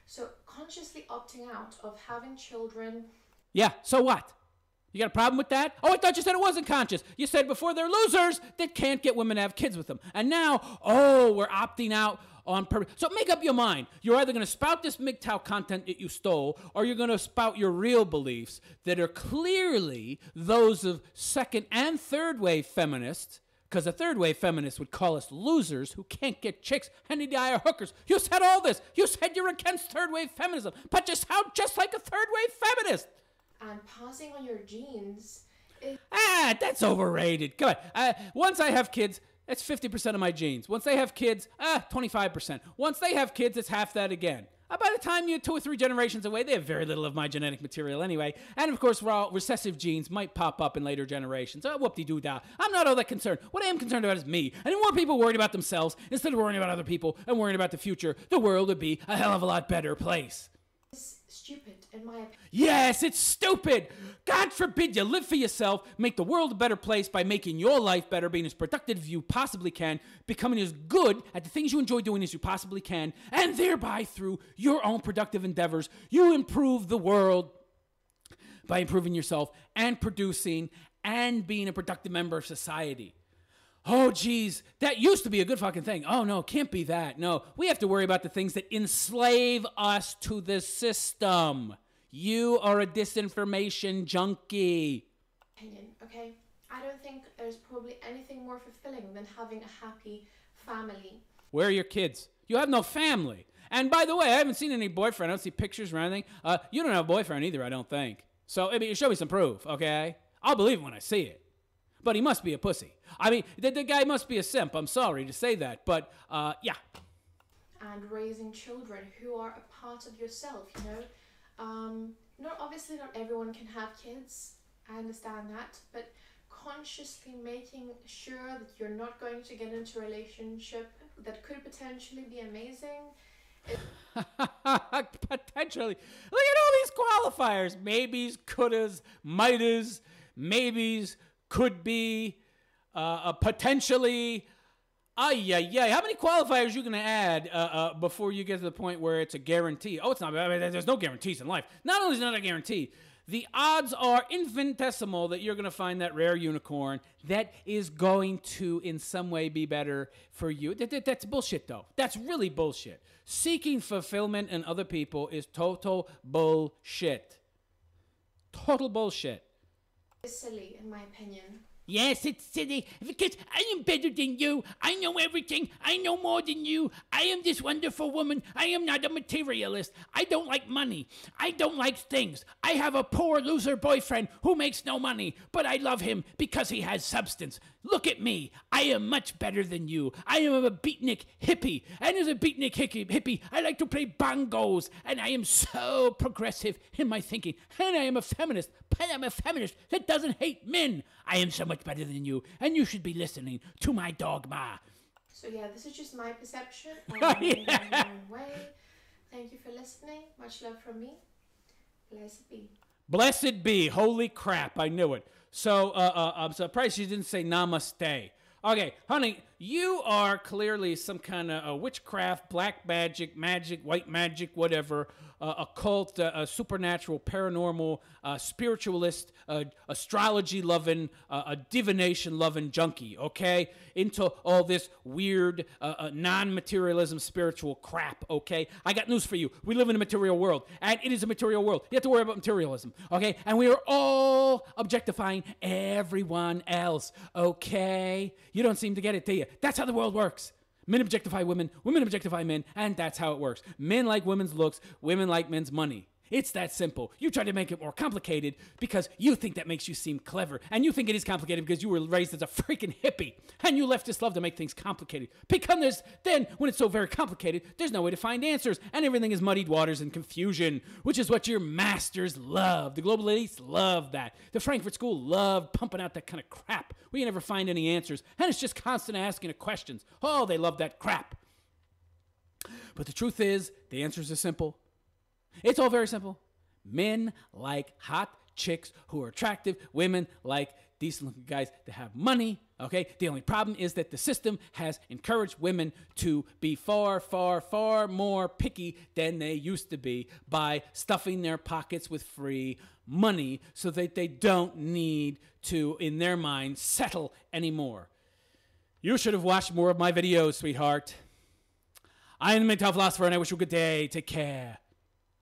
[SPEAKER 2] So consciously opting out of having children...
[SPEAKER 1] Yeah, so what? You got a problem with that? Oh, I thought you said it wasn't conscious. You said before they're losers that can't get women to have kids with them. And now, we're opting out on purpose. So make up your mind. You're either going to spout this MGTOW content that you stole, or you're going to spout your real beliefs that are clearly those of second and third wave feminists, because a third wave feminist would call us losers who can't get chicks and need to hire hookers. You said all this. You said you're against third wave feminism, but you sound just like a third wave feminist.
[SPEAKER 2] And passing on your genes is...
[SPEAKER 1] That's overrated. Come on. Once I have kids, that's 50% of my genes. Once they have kids, 25%. Once they have kids, it's half that again. By the time you're 2 or 3 generations away, they have very little of my genetic material anyway. And of course, recessive genes might pop up in later generations. Whoop-de-doo-dah. I'm not all that concerned. What I am concerned about is me. And the more people worried about themselves instead of worrying about other people and worrying about the future, the world would be a hell of a lot better place.
[SPEAKER 2] Stupid, in my opinion.
[SPEAKER 1] Yes, it's stupid. God forbid you live for yourself, make the world a better place by making your life better, being as productive as you possibly can, becoming as good at the things you enjoy doing as you possibly can, and thereby through your own productive endeavors, you improve the world by improving yourself and producing and being a productive member of society. Oh, geez, that used to be a good fucking thing. Oh, no, can't be that. No, we have to worry about the things that enslave us to the system. You are a disinformation junkie.
[SPEAKER 2] Opinion, okay? I don't think there's probably anything more fulfilling than having a happy family.
[SPEAKER 1] Where are your kids? You have no family. And by the way, I haven't seen any boyfriend. I don't see pictures or anything. You don't have a boyfriend either, I don't think. So, show me some proof, okay? I'll believe it when I see it. But he must be a pussy. The guy must be a simp. I'm sorry to say that, but, yeah.
[SPEAKER 2] And raising children who are a part of yourself, you know? Obviously not everyone can have kids. I understand that. But consciously making sure that you're not going to get into a relationship that could potentially be amazing.
[SPEAKER 1] Potentially. Look at all these qualifiers. Maybes, couldas, mightas, maybes, could be, potentially. How many qualifiers are you going to add before you get to the point where it's a guarantee? Oh, it's not. There's no guarantees in life. Not only is it not a guarantee, the odds are infinitesimal that you're going to find that rare unicorn that is going to in some way be better for you. That's bullshit, though. That's really bullshit. Seeking fulfillment in other people is total bullshit. Total bullshit.
[SPEAKER 2] It's silly, in my opinion.
[SPEAKER 3] Yes, it's silly, because I am better than you. I know everything. I know more than you. I am this wonderful woman. I am not a materialist. I don't like money. I don't like things. I have a poor loser boyfriend who makes no money, but I love him because he has substance. Look at me. I am much better than you. I am a beatnik hippie. And as a beatnik hippie, I like to play bongos. And I am so progressive in my thinking. And I am a feminist. But I'm a feminist that doesn't hate men. I am so much better than you. And you should be listening to my dogma.
[SPEAKER 2] So yeah, this is just my perception. I'm in my own way. Thank you for listening. Much love from me. Blessed be.
[SPEAKER 1] Blessed be. Holy crap. I knew it. So I'm surprised you didn't say namaste. Okay, honey, you are clearly some kind of witchcraft, black magic, white magic, whatever, occult, supernatural, paranormal, spiritualist, astrology-loving, divination-loving junkie, okay? Into all this weird, non-materialism spiritual crap, okay? I got news for you. We live in a material world, and it is a material world. You have to worry about materialism, okay? And we are all objectifying everyone else, okay? You don't seem to get it, do you? That's how the world works. Men objectify women, women objectify men, and that's how it works. Men like women's looks, women like men's money. It's that simple. You try to make it more complicated because you think that makes you seem clever, and you think it is complicated because you were raised as a freaking hippie, and you leftists love to make things complicated. Because then, when it's so very complicated, there's no way to find answers, and everything is muddied waters and confusion, which is what your masters love. The global elites love that. The Frankfurt School loved pumping out that kind of crap. We can never find any answers, and it's just constant asking of questions. Oh, they love that crap. But the truth is, the answers are simple. It's all very simple. Men like hot chicks who are attractive. Women like decent-looking guys that have money, okay? The only problem is that the system has encouraged women to be far, far, far more picky than they used to be by stuffing their pockets with free money so that they don't need to, in their mind, settle anymore. You should have watched more of my videos, sweetheart. I am the MGTOW philosopher, and I wish you a good day. Take care.